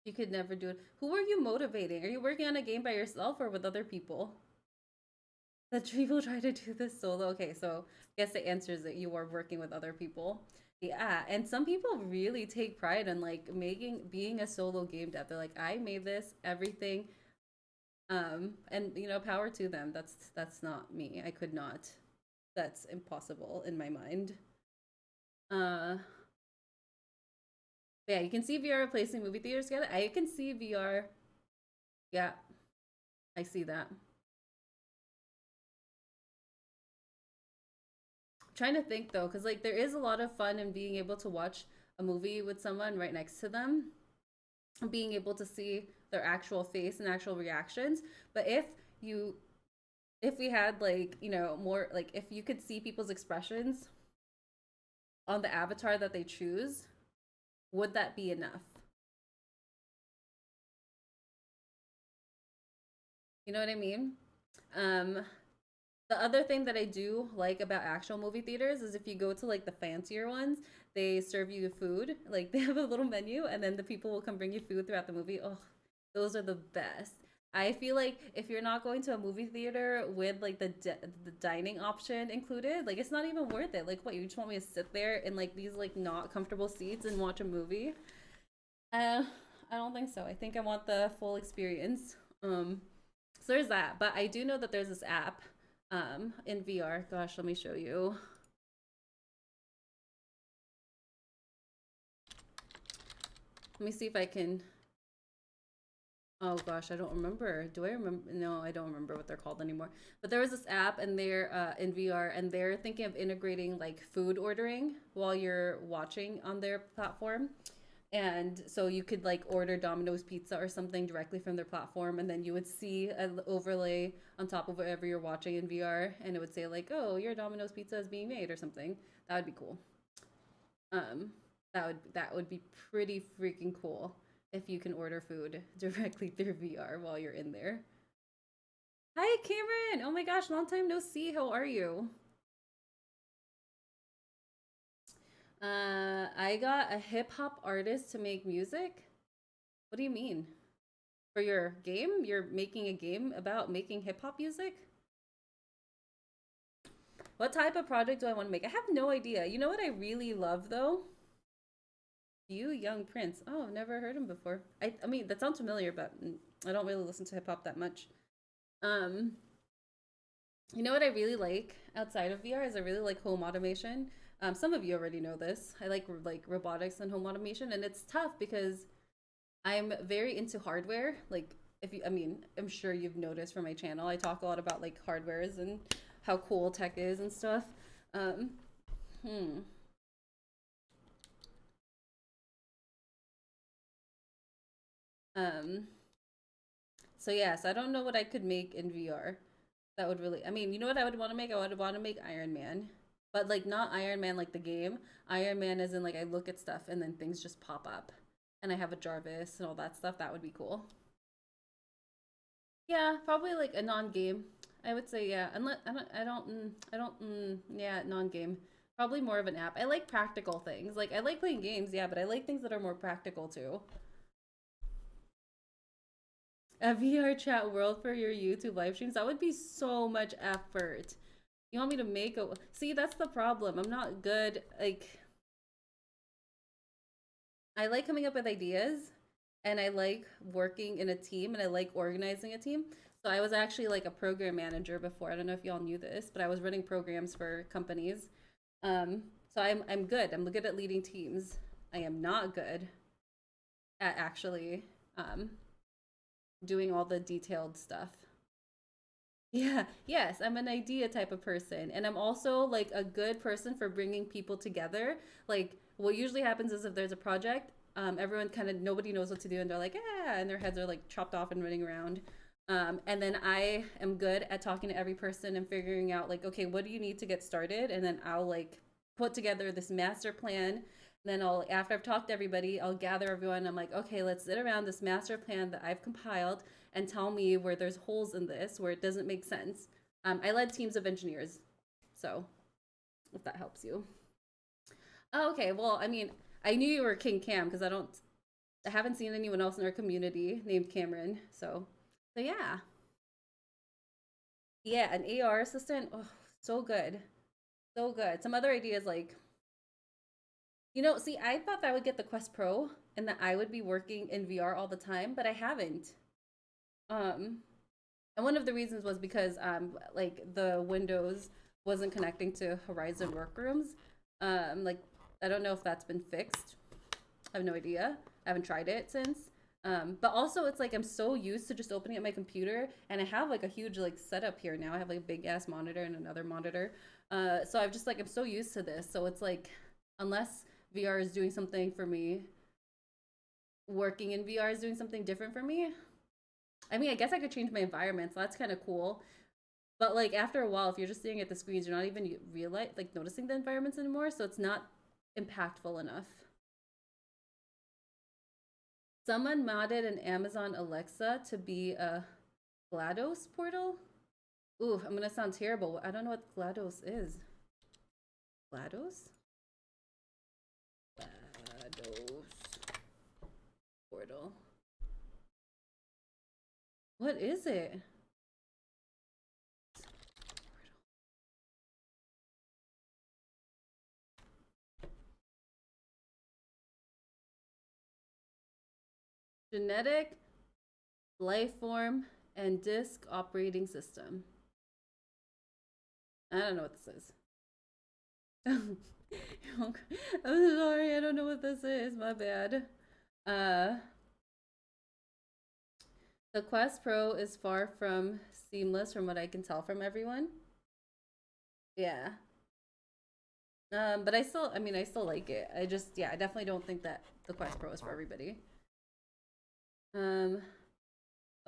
You could never do it. Who are you motivating? Are you working on a game by yourself or with other people? That people try to do this solo. Okay, so I guess the answer is that you are working with other people. Yeah, and some people really take pride in like being a solo game dev. They're like, I made this, everything. And power to them. That's not me. I could not. That's impossible in my mind. Uh yeah, you can see VR replacing movie theaters together. I can see VR. Yeah, I see that. Trying to think though, because like there is a lot of fun in being able to watch a movie with someone right next to them, being able to see their actual face and actual reactions. But you if we had like more like if you could see people's expressions on the avatar that they choose, would that be enough? You know what I mean? um the other thing that I do like about actual movie theaters is if you go to like the fancier ones, they serve you food. Like they have a little menu and then the people will come bring you food throughout the movie. Oh, those are the best. I feel like if you're not going to a movie theater with like the dining option included, like it's not even worth it. Like what, you just want me to sit there in like these like not comfortable seats and watch a movie? Uh, I don't think so. I think I want the full experience. So there's that. But I do know that there's this app in VR. Gosh, let me show you. Let me see if I can Oh gosh, I don't remember. Do I remember? No, I don't remember what they're called anymore. But there was this app, and they're in VR, and they're thinking of integrating like food ordering while you're watching on their platform. And so you could like order Domino's pizza or something directly from their platform, and then you would see an overlay on top of whatever you're watching in VR, and it would say like, "Oh, your Domino's pizza is being made" or something. That would be cool. Um, that would be pretty freaking cool if you can order food directly through VR while you're in there. Hi, Cameron. Oh my gosh, long time no see. How are you? I got a hip hop artist to make music. What do you mean? For your game? You're making a game about making hip hop music? What type of project do I want to make? I have no idea. You know what I really love though? You Young Prince. Oh, I've never heard him before. I mean, that sounds familiar, but I don't really listen to hip hop that much. Um, you know what I really like outside of VR is I really like home automation. Some of you already know this. I like robotics and home automation, and it's tough because I'm very into hardware. Like, if you, I mean, I'm sure you've noticed from my channel, I talk a lot about like hardwares and how cool tech is and stuff. Um, hmm. Um, so yes, I don't know what I could make in VR. That would really, I mean, you know what I would want to make? I would want to make Iron Man. But like not Iron Man like the game. Iron Man as in like I look at stuff and then things just pop up. And I have a Jarvis and all that stuff. That would be cool. Yeah, probably like a non-game. I would say yeah. Unless yeah, non-game. Probably more of an app. I like practical things. Like I like playing games, yeah, but I like things that are more practical too. A VR chat world for your YouTube live streams. That would be so much effort. You want me to make a see, that's the problem. I'm not good like I like coming up with ideas and I like working in a team and I like organizing a team. So I was actually like a program manager before. I don't know if y'all knew this, but I was running programs for companies. So I'm good. I'm good at leading teams. I am not good at actually um doing all the detailed stuff. Yeah, yes, I'm an idea type of person. And I'm also like a good person for bringing people together. Like, what usually happens is if there's a project, everyone kind of nobody knows what to do and they're like, yeah, and their heads are like chopped off and running around. And then I am good at talking to every person and figuring out, like, okay, what do you need to get started? And then I'll like put together this master plan. Then I'll, after I've talked to everybody, I'll gather everyone. I'm like, okay, let's sit around this master plan that I've compiled and tell me where there's holes in this, where it doesn't make sense. I led teams of engineers, so if that helps you. Oh, okay. Well, I mean, I knew you were King Cam because I haven't seen anyone else in our community named Cameron. So yeah, yeah, an AR assistant. Oh, so good, so good. Some other ideas like, see, I thought that I would get the Quest Pro and that I would be working in VR all the time, but I haven't. Um, And one of the reasons was because like the Windows wasn't connecting to Horizon Workrooms. Like I don't know if that's been fixed. I have no idea. I haven't tried it since. But also it's like I'm so used to just opening up my computer and I have like a huge like setup here now. I have like a big ass monitor and another monitor. So I've just like I'm so used to this. So it's like unless VR is doing something for me, working in VR is doing something different for me. I mean, I guess I could change my environment, so that's kind of cool. But like after a while, if you're just staring at the screens, you're not even realize like noticing the environments anymore. So it's not impactful enough. Someone modded an Amazon Alexa to be a GLaDOS portal. Ooh, I'm gonna sound terrible. I don't know what GLaDOS is. GLaDOS? GLaDOS portal. What is it? Genetic, life form, and disk operating system. I don't know what this is. I'm sorry, I don't know what this is. My bad. Uh, The Quest Pro is far from seamless from what I can tell from everyone. Yeah. But I mean, I still like it. I just, yeah, I definitely don't think that the Quest Pro is for everybody. Um,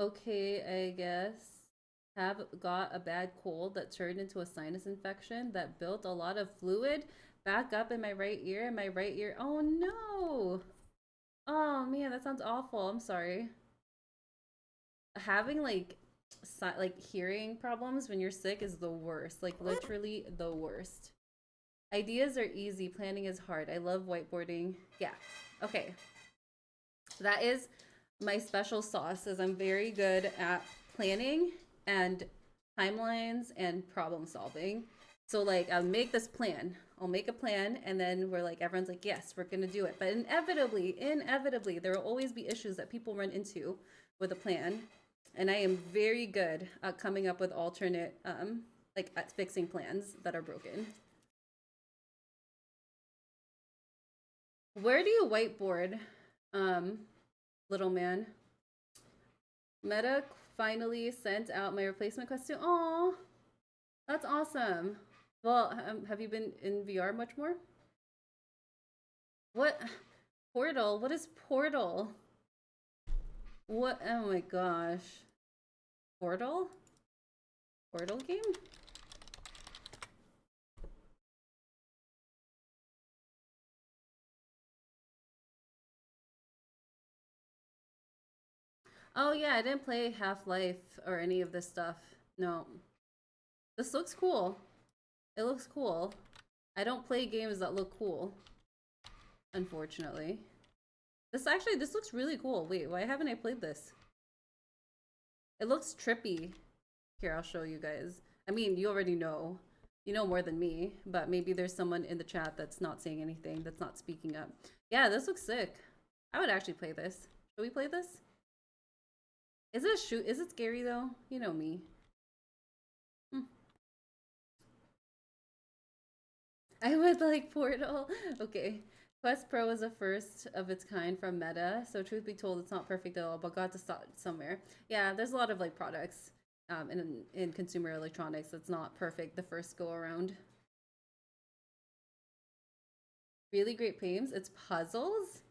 okay, I guess. Have got a bad cold that turned into a sinus infection that built a lot of fluid back up in my right ear. And my right ear, oh no! Oh man, that sounds awful. I'm sorry. Having like hearing problems when you're sick is the worst. Like literally the worst. Ideas are easy, planning is hard. I love whiteboarding. Yeah. Okay. So that is my special sauce is I'm very good at planning and timelines and problem solving. So like I'll make this plan. I'll make a plan and then we're like everyone's like, yes, we're gonna do it. But inevitably, there will always be issues that people run into with a plan. And I am very good at coming up with alternate like at fixing plans that are broken. Where do you whiteboard, um, little man? Meta finally sent out my replacement costume. Aw, that's awesome. Well, have you been in VR much more? What? Portal? What is Portal? What? Oh my gosh. Portal? Portal game? Oh yeah, I didn't play Half-Life or any of this stuff. No. This looks cool. It looks cool. I don't play games that look cool, unfortunately. This looks really cool. Wait, why haven't I played this? It looks trippy. Here, I'll show you guys. I mean, you already know. You know more than me, but maybe there's someone in the chat that's not saying anything, that's not speaking up. Yeah, this looks sick. I would actually play this. Should we play this? Is it a shoot? Is it scary though? You know me. Hmm. I would like Portal. Okay. Quest Pro is a first of its kind from Meta, so truth be told, it's not perfect at all, but got to start somewhere. Yeah, there's a lot of like products in consumer electronics that's not perfect the first go around. Really great games. It's puzzles.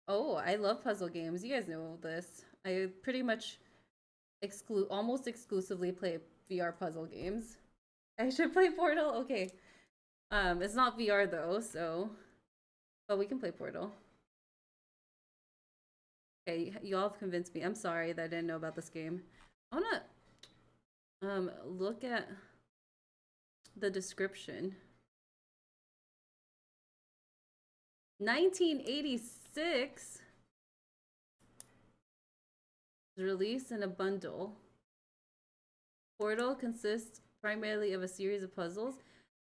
Oh, I love puzzle games. You guys know this. I pretty much almost exclusively play VR puzzle games. I should play Portal. Okay. It's not VR though, so but we can play Portal. Okay, y'all have convinced me. I'm sorry that I didn't know about this game. I wanna look at the description. 1986 released in a bundle. Portal consists primarily of a series of puzzles.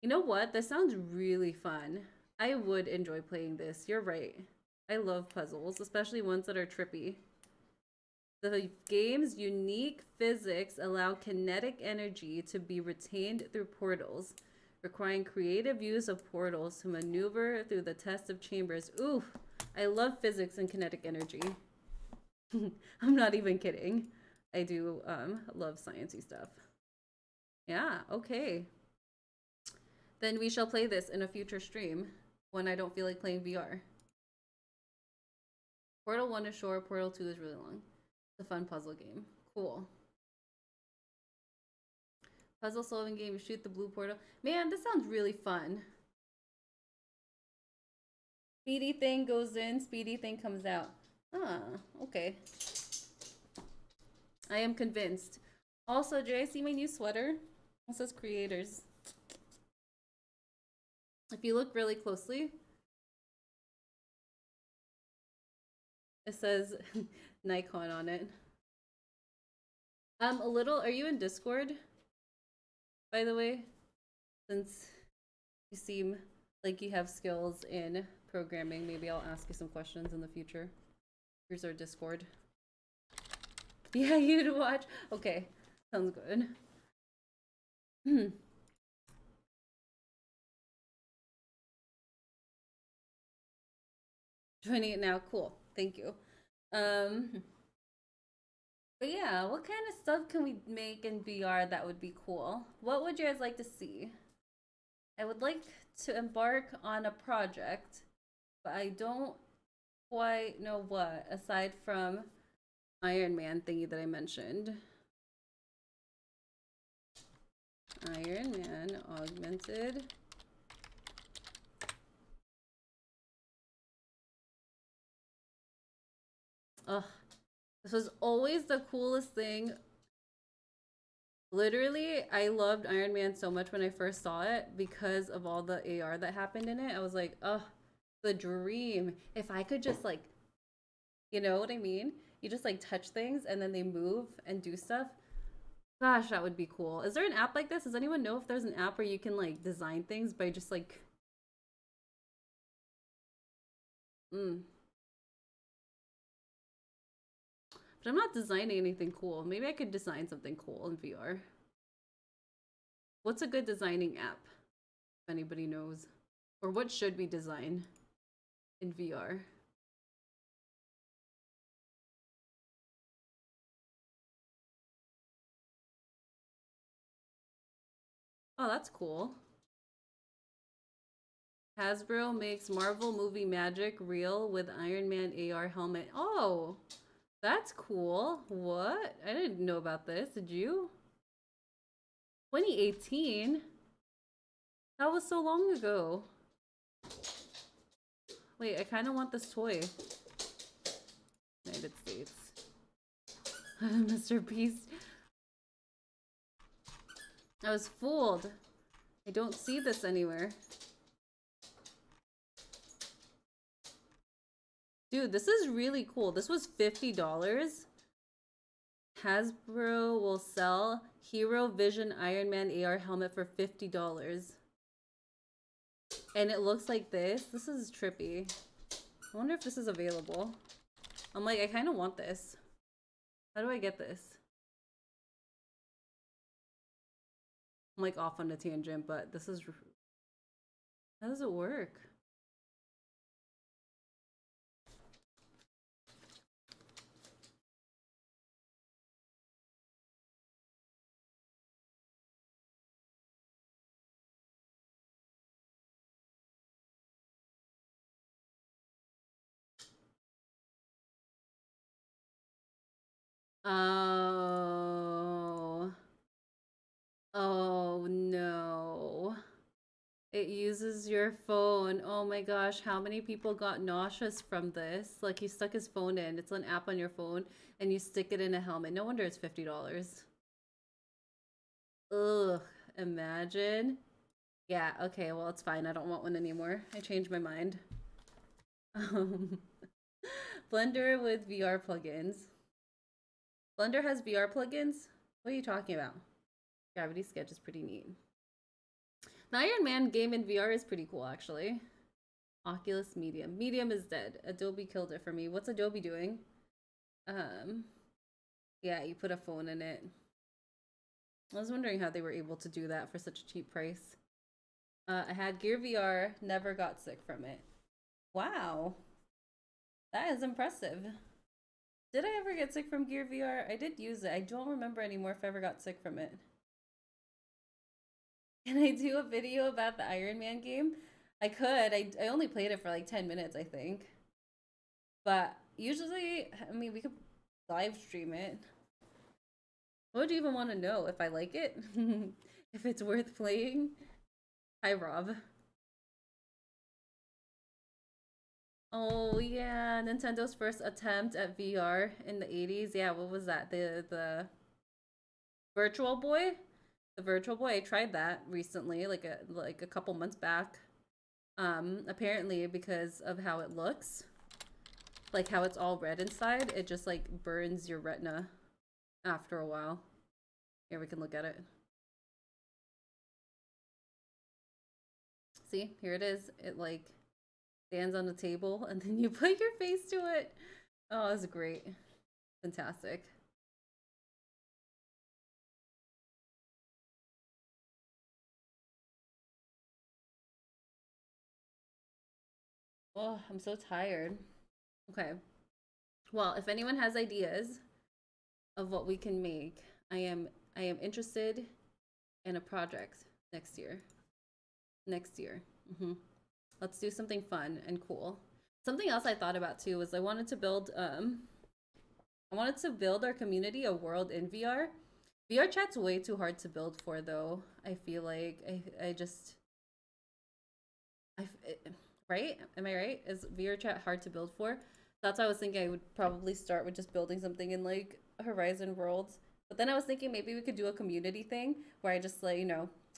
You know what? This sounds really fun. I would enjoy playing this. You're right. I love puzzles, especially ones that are trippy. The game's unique physics allow kinetic energy to be retained through portals, requiring creative use of portals to maneuver through the test of chambers. Ooh, I love physics and kinetic energy. I'm not even kidding. I do love sciencey stuff. Yeah, okay. Then we shall play this in a future stream when I don't feel like playing VR. Portal 1 is short, Portal 2 is really long. It's a fun puzzle game. Cool. Puzzle solving game, you shoot the blue portal. Man, this sounds really fun. Speedy thing goes in, speedy thing comes out. Ah, okay. I am convinced. Also, did I see my new sweater? It says creators. If you look really closely, it says Nikon on it. A little, are you in Discord? By the way, since you seem like you have skills in programming, maybe I'll ask you some questions in the future. Here's our Discord. Yeah, you'd watch. Okay, sounds good. Joining it now, cool. Thank you. Um, But yeah, what kind of stuff can we make in VR that would be cool? What would you guys like to see? I would like to embark on a project, but I don't quite know what, aside from Iron Man thingy that I mentioned. Iron Man augmented. Ugh, this was always the coolest thing. Literally, I loved Iron Man so much when I first saw it because of all the AR that happened in it. I was like, ugh, the dream. If I could just like, you know what I mean? You just like touch things and then they move and do stuff. Gosh, that would be cool. Is there an app like this? Does anyone know if there's an app where you can like design things by just like, mm. But I'm not designing anything cool. Maybe I could design something cool in VR. What's a good designing app? If anybody knows. Or what should we design in VR? Oh, that's cool. Hasbro makes Marvel movie magic real with Iron Man AR helmet. Oh, that's cool. What? I didn't know about this. Did you? 2018? That was so long ago. Wait, I kind of want this toy. United States. Mr. Beast. I was fooled. I don't see this anywhere. Dude, this is really cool. This was $50. Hasbro will sell Hero Vision Iron Man AR helmet for $50. And it looks like this. This is trippy. I wonder if this is available. I'm like, I kind of want this. How do I get this? I'm like off on a tangent, but this is... How does it work? Oh. Oh no. It uses your phone. Oh my gosh, how many people got nauseous from this? Like he stuck his phone in. It's an app on your phone and you stick it in a helmet. No wonder it's $50. Ugh, imagine. Yeah, okay, well it's fine. I don't want one anymore. I changed my mind. Um, Blender with VR plugins. Blender has VR plugins? What are you talking about? Gravity Sketch is pretty neat. The Iron Man game in VR is pretty cool, actually. Oculus Medium. Medium is dead. Adobe killed it for me. What's Adobe doing? Um, yeah, you put a phone in it. I was wondering how they were able to do that for such a cheap price. I had Gear VR, never got sick from it. Wow, that is impressive. Did I ever get sick from Gear VR? I did use it. I don't remember anymore if I ever got sick from it. Can I do a video about the Iron Man game? I could. I only played it for like 10 minutes, I think. But usually, I mean, we could live stream it. What would you even want to know if I like it? If it's worth playing? Hi, Rob. Oh yeah, Nintendo's first attempt at VR in the 80s. Yeah, what was that? The Virtual Boy? The Virtual Boy. I tried that recently, like a couple months back. Apparently because of how it looks, like how it's all red inside, it just like burns your retina after a while. Here we can look at it. See, here it is. It like stands on the table and then you put your face to it. Oh, it's great. Fantastic. Oh, I'm so tired. Okay. Well, if anyone has ideas of what we can make. I am interested in a project next year. Next year. hmm Let's do something fun and cool. Something else I thought about too was I wanted to build our community a world in VR. VR chat's way too hard to build for though. I feel like I just right? Am I right? Is VR chat hard to build for? That's why I was thinking I would probably start with just building something in like Horizon Worlds. But then I was thinking maybe we could do a community thing where I just like,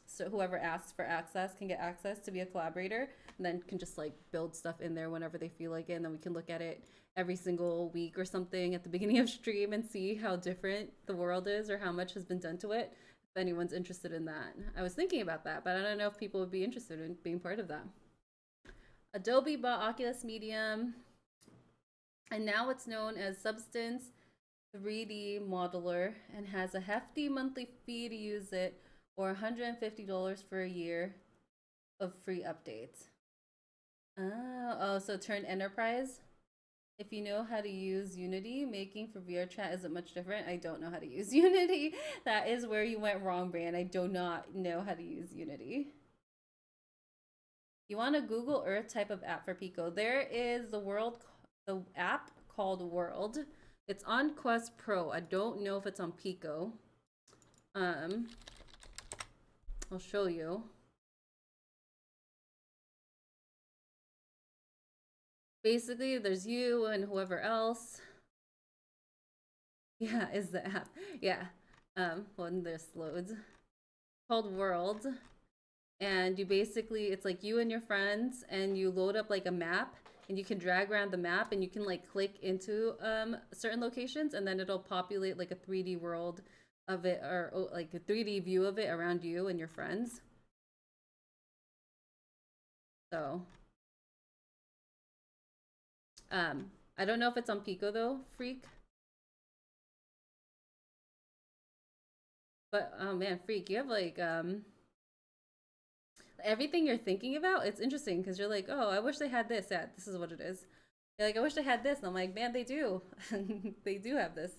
so whoever asks for access can get access to be a collaborator and then can just like build stuff in there whenever they feel like it. And then we can look at it every single week or something at the beginning of stream and see how different the world is or how much has been done to it. If anyone's interested in that. I was thinking about that, but I don't know if people would be interested in being part of that. Adobe bought Oculus Medium, and now it's known as Substance 3D Modeler and has a hefty monthly fee to use it or $150 for a year of free updates. Oh, so turn enterprise. If you know how to use Unity, making for VR chat isn't much different. I don't know how to use Unity. That is where you went wrong, Brand. I do not know how to use Unity. You want a Google Earth type of app for Pico. There is the app called World. It's on Quest Pro. I don't know if it's on Pico. I'll show you. Basically, there's you and whoever else. Yeah, is the app. Yeah. When this loads. Called World. And you basically, it's like you and your friends, and you load up like a map, and you can drag around the map, and you can like click into certain locations, and then it'll populate like a 3D world of it, or like a 3D view of it around you and your friends. So, I don't know if it's on Pico though, Freak. But oh man, Freak, you have like everything you're thinking about. It's interesting because you're like, oh, I wish they had this. Yeah, this is what it is. You're like, I wish they had this, and I'm like, man, they do. They do have this.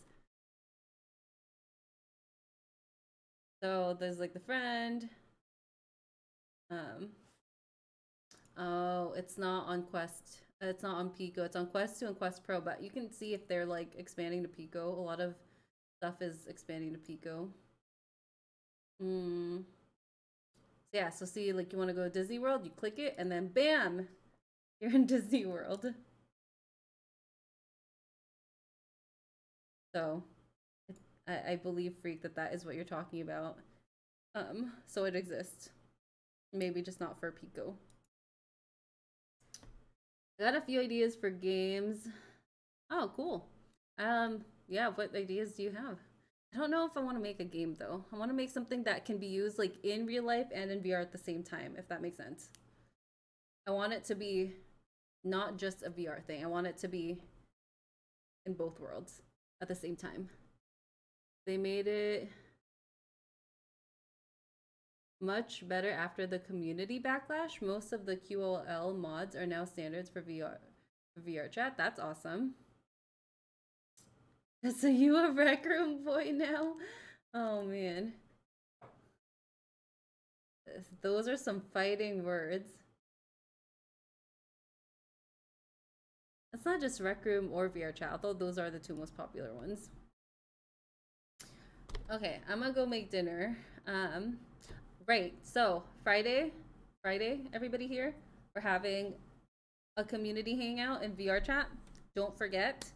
So there's like the friend. Um, oh, it's not on Quest. It's not on Pico. It's on Quest 2 and Quest Pro, but you can see if they're like expanding to Pico. A lot of stuff is expanding to Pico. Hmm. So yeah, so see, like you want to go to Disney World, you click it, and then bam, you're in Disney World. So I believe, Freak, that that is what you're talking about. So it exists. Maybe just not for Pico. I got a few ideas for games. Oh, cool. Yeah, what ideas do you have? I don't know if I want to make a game though. I want to make something that can be used like in real life and in VR at the same time, if that makes sense. I want it to be not just a VR thing. I want it to be in both worlds at the same time. They made it much better after the community backlash. Most of the QOL mods are now standards for VR chat. That's awesome. So you a rec room boy now? Oh man. Those are some fighting words. It's not just rec room or VR chat, although those are the two most popular ones. Okay, I'm gonna go make dinner. Right, so Friday, everybody here, we're having a community hangout in VR chat. Don't forget.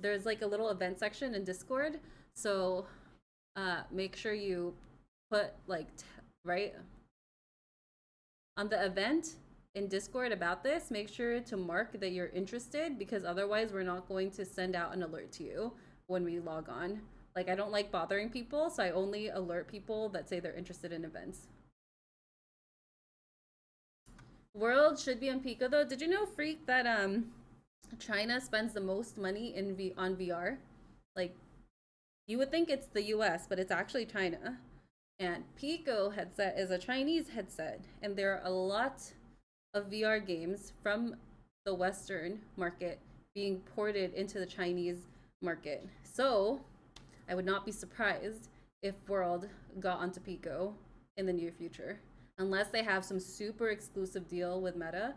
There's like a little event section in Discord. So make sure you put like, right on the event in Discord about this, make sure to mark that you're interested because otherwise we're not going to send out an alert to you when we log on. Like I don't like bothering people, so I only alert people that say they're interested in events. World should be on Pico though. Did you know, Freak, that China spends the most money on VR? Like you would think it's the US, but it's actually China. And Pico headset is a Chinese headset, and there are a lot of VR games from the Western market being ported into the Chinese market. So I would not be surprised if World got onto Pico in the near future, unless they have some super exclusive deal with Meta.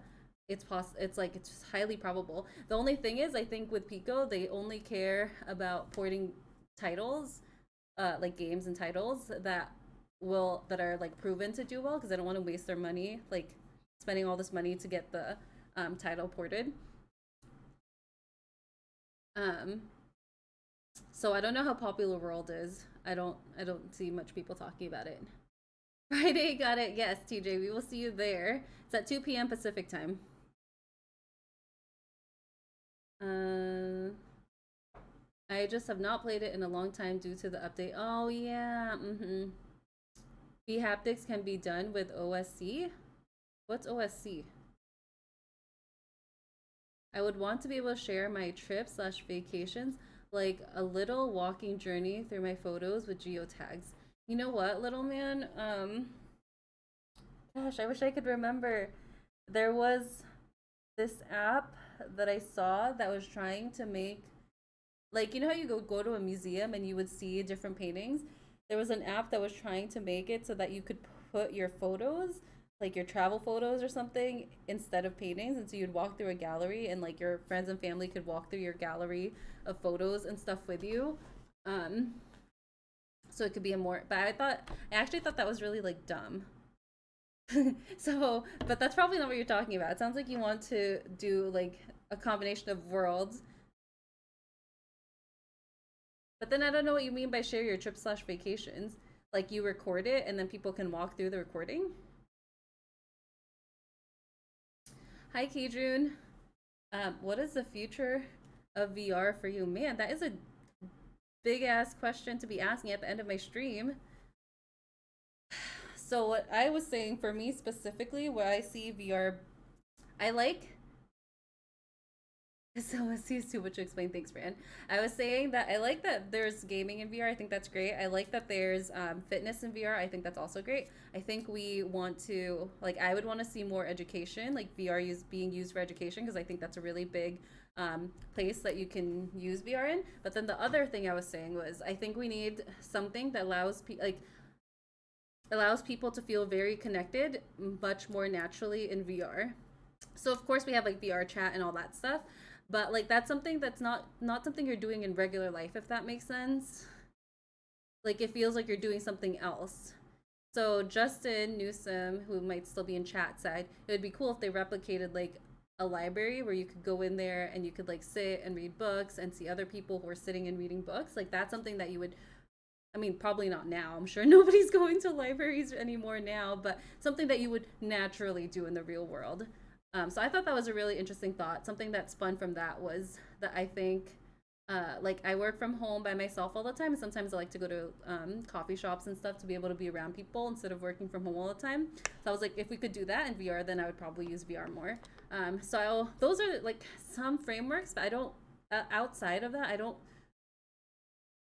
It's just highly probable. The only thing is, I think with Pico, they only care about porting titles, like games and titles that are like proven to do well, because they don't want to waste their money like spending all this money to get the title ported. Um, so I don't know how popular World is. I don't see much people talking about it. Friday, got it. Yes, TJ, we will see you there. It's at 2 p.m. Pacific time. Uh, I just have not played it in a long time due to the update. Oh yeah. V haptics can be done with OSC. What's OSC? I would want to be able to share my trips slash vacations, like a little walking journey through my photos with geotags. You know what, little man? Gosh, I wish I could remember. There was this app that I saw that was trying to make, like, you know how you go to a museum and you would see different paintings? There was an app that was trying to make it so that you could put your photos, like your travel photos or something, instead of paintings, and so you'd walk through a gallery and like your friends and family could walk through your gallery of photos and stuff with you. Um, so it could be a more, but I actually thought that was really like dumb. So, but that's probably not what you're talking about. It sounds like you want to do like a combination of worlds. But then I don't know what you mean by share your trip slash vacations. Like you record it and then people can walk through the recording. Hi, Keijun. What is the future of VR for you? Man, that is a big ass question to be asking at the end of my stream. So what I was saying for me specifically, where I see VR, I like. So it's too much to explain. Thanks, Fran. I was saying that I like that there's gaming in VR. I think that's great. I like that there's fitness in VR. I think that's also great. I think we want to, like, I would want to see more education, like VR being used for education, because I think that's a really big place that you can use VR in. But then the other thing I was saying was I think we need something that allows people to feel very connected much more naturally in VR. So of course we have like VR chat and all that stuff, but like that's something that's not something you're doing in regular life, if that makes sense. Like it feels like you're doing something else. So Justin Newsom, who might still be in chat, said it would be cool if they replicated like a library where you could go in there and you could like sit and read books and see other people who are sitting and reading books. Like that's something that you would, I mean, probably not now. I'm sure nobody's going to libraries anymore now, but something that you would naturally do in the real world. So I thought that was a really interesting thought. Something that spun from that was that I think, like, I work from home by myself all the time, and sometimes I like to go to coffee shops and stuff to be able to be around people instead of working from home all the time. So I was like, if we could do that in VR, then I would probably use VR more. Those are like some frameworks, but I don't. Outside of that, I don't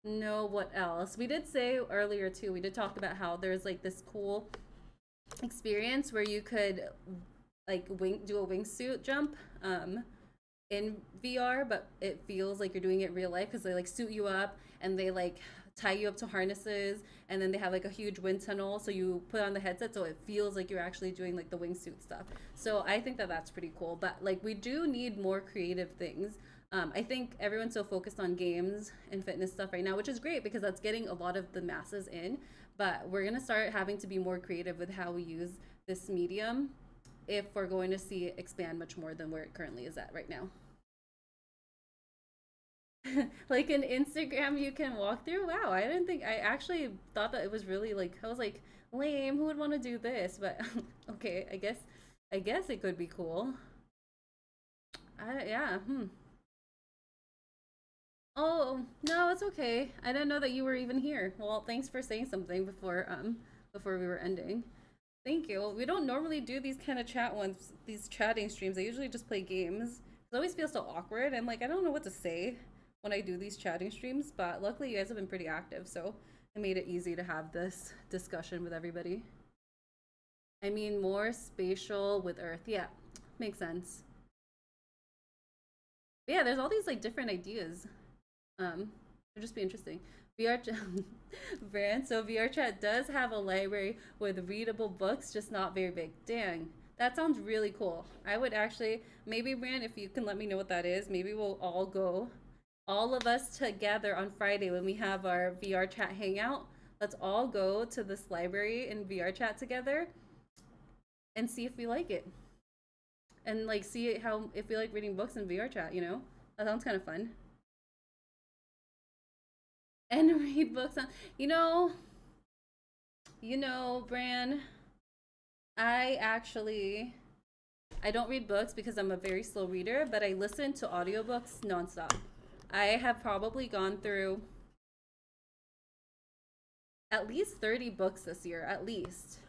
know what else. We did say earlier too. We did talk about how there's like this cool experience where you could like do a wingsuit jump in VR, but it feels like you're doing it real life because they like suit you up and they like tie you up to harnesses, and then they have like a huge wind tunnel, so you put on the headset so it feels like you're actually doing like the wingsuit stuff. So I think that that's pretty cool, but like we do need more creative things. I think everyone's so focused on games and fitness stuff right now, which is great because that's getting a lot of the masses in, but we're going to start having to be more creative with how we use this medium if we're going to see it expand much more than where it currently is at right now. Like an Instagram you can walk through. Wow, I actually thought that it was really like, I was like, lame, who would want to do this? But okay, I guess it could be cool. Yeah. Oh, no, it's okay. I didn't know that you were even here. Well, thanks for saying something before we were ending. Thank you. We don't normally do these kind of these chatting streams. I usually just play games. It always feels so awkward. I'm like, I don't know what to say when I do these chatting streams, but luckily you guys have been pretty active, so it made it easy to have this discussion with everybody. I mean, more spatial with Earth. Yeah, makes sense. But yeah, there's all these like different ideas. It'll just be interesting. VR chat, brand. So VR chat does have a library with readable books, just not very big. Dang, that sounds really cool. I would actually maybe brand if you can let me know what that is. Maybe we'll all go, all of us together on Friday when we have our VR chat hangout. Let's all go to this library in VR chat together and see if we like it, and like see how if we like reading books in VR chat. You know, that sounds kind of fun. And read books on. You know, Bran. I actually I don't read books because I'm a very slow reader, but I listen to audiobooks nonstop. I have probably gone through at least 30 books this year, at least.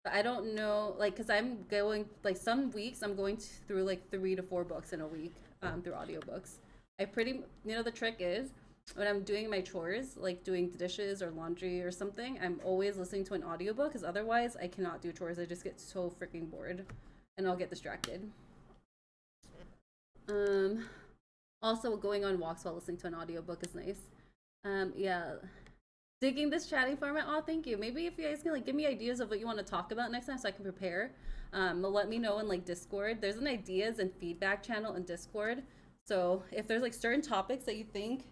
But I don't know, like, because I'm going, like, some weeks I'm going through like 3 to 4 books in a week through audiobooks. The trick is when I'm doing my chores, like doing dishes or laundry or something, I'm always listening to an audiobook because otherwise I cannot do chores. I just get so freaking bored and I'll get distracted. Um, Also, going on walks while listening to an audiobook is nice. Yeah, digging this chatting format. Oh, thank you. Maybe if you guys can like give me ideas of what you want to talk about next time so I can prepare. Let me know in like Discord. There's an ideas and feedback channel in Discord. So if there's like certain topics that you think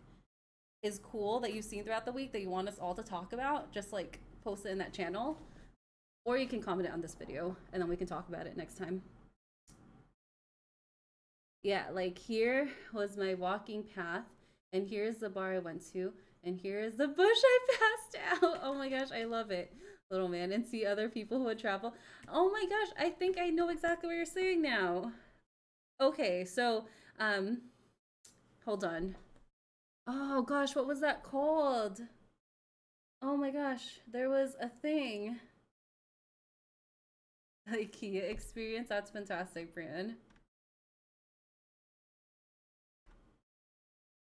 is cool that you've seen throughout the week that you want us all to talk about, just like post it in that channel. Or you can comment it on this video and then we can talk about it next time. Yeah, like here was my walking path, and here's the bar I went to, and here is the bush I passed out. Oh my gosh, I love it, little man. And see other people who would travel. Oh my gosh, I think I know exactly what you're saying now. Okay, so hold on. Oh gosh, what was that called? Oh my gosh, there was a thing. IKEA experience. That's fantastic, Brian.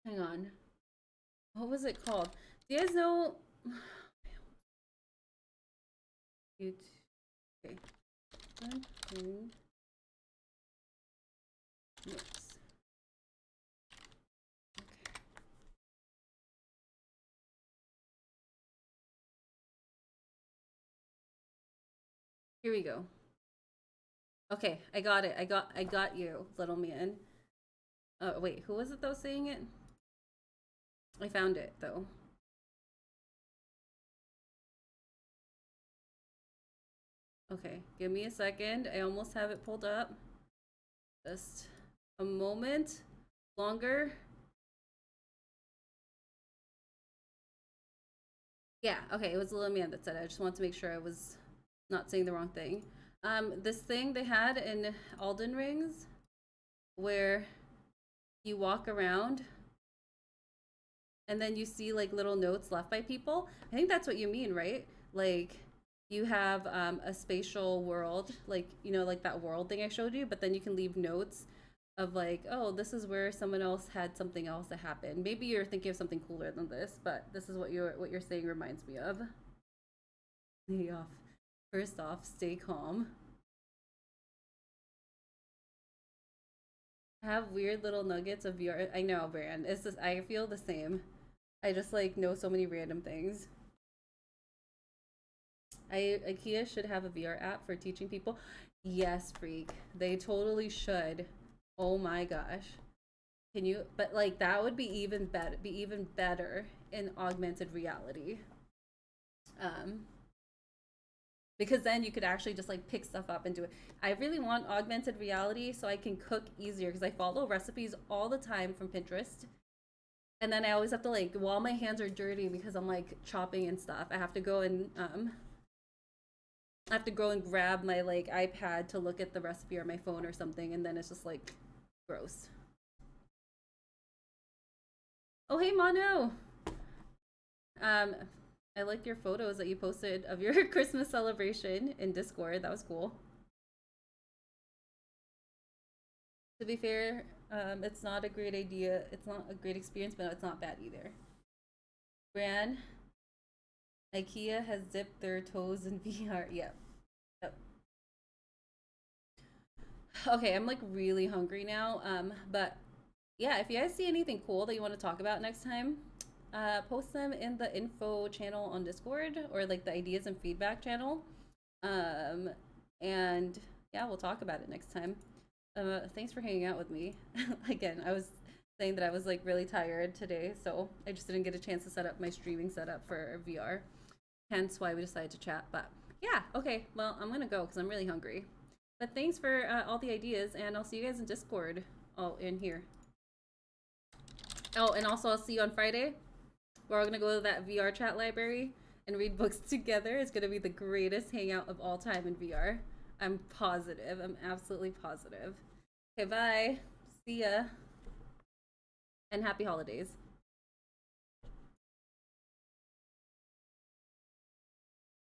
Hang on. What was it called? Do you guys know? Okay. Notes. Here we go. Okay, I got it. I got you, little man. Oh, wait, who was it though saying it? I found it though. Okay, give me a second. I almost have it pulled up. Just a moment longer. Yeah, okay, it was the little man that said it. I just wanted to make sure I was not saying the wrong thing. This thing they had in Alden Rings where you walk around and then you see like little notes left by people. I think that's what you mean, right? Like you have a spatial world, like like that world thing I showed you, but then you can leave notes of like, oh, this is where someone else had something else that happened. Maybe you're thinking of something cooler than this, but this is what you're saying reminds me of. Stay off. First off, stay calm. Have weird little nuggets of VR. I know, Brand. It's just I feel the same. I just like know so many random things. IKEA should have a VR app for teaching people. Yes, freak. They totally should. Oh my gosh. Can you but like that would be even better in augmented reality. Um because then you could actually just like pick stuff up and do it. I really want augmented reality so I can cook easier because I follow recipes all the time from Pinterest. And then I always have to like while my hands are dirty because I'm like chopping and stuff, I have to go and grab my like iPad to look at the recipe or my phone or something, and then it's just like gross. Oh hey Mono. Um I like your photos that you posted of your Christmas celebration in Discord. That was cool. To be fair, it's not a great idea. It's not a great experience, but it's not bad either. Bran, IKEA has dipped their toes in VR. Yep. Yep. Okay, I'm like really hungry now. But yeah, if you guys see anything cool that you want to talk about next time, post them in the info channel on Discord or like the ideas and feedback channel. Um, and yeah, we'll talk about it next time. Thanks for hanging out with me. Again, I was saying that I was like really tired today, so I just didn't get a chance to set up my streaming setup for VR. Hence why we decided to chat. But yeah, okay, well, I'm gonna go because I'm really hungry. But thanks for all the ideas, and I'll see you guys in Discord. Oh, in here. Oh, and also I'll see you on Friday. We're all gonna go to that VR chat library and read books together. It's gonna be the greatest hangout of all time in VR. I'm positive. I'm absolutely positive. Okay, bye. See ya. And happy holidays.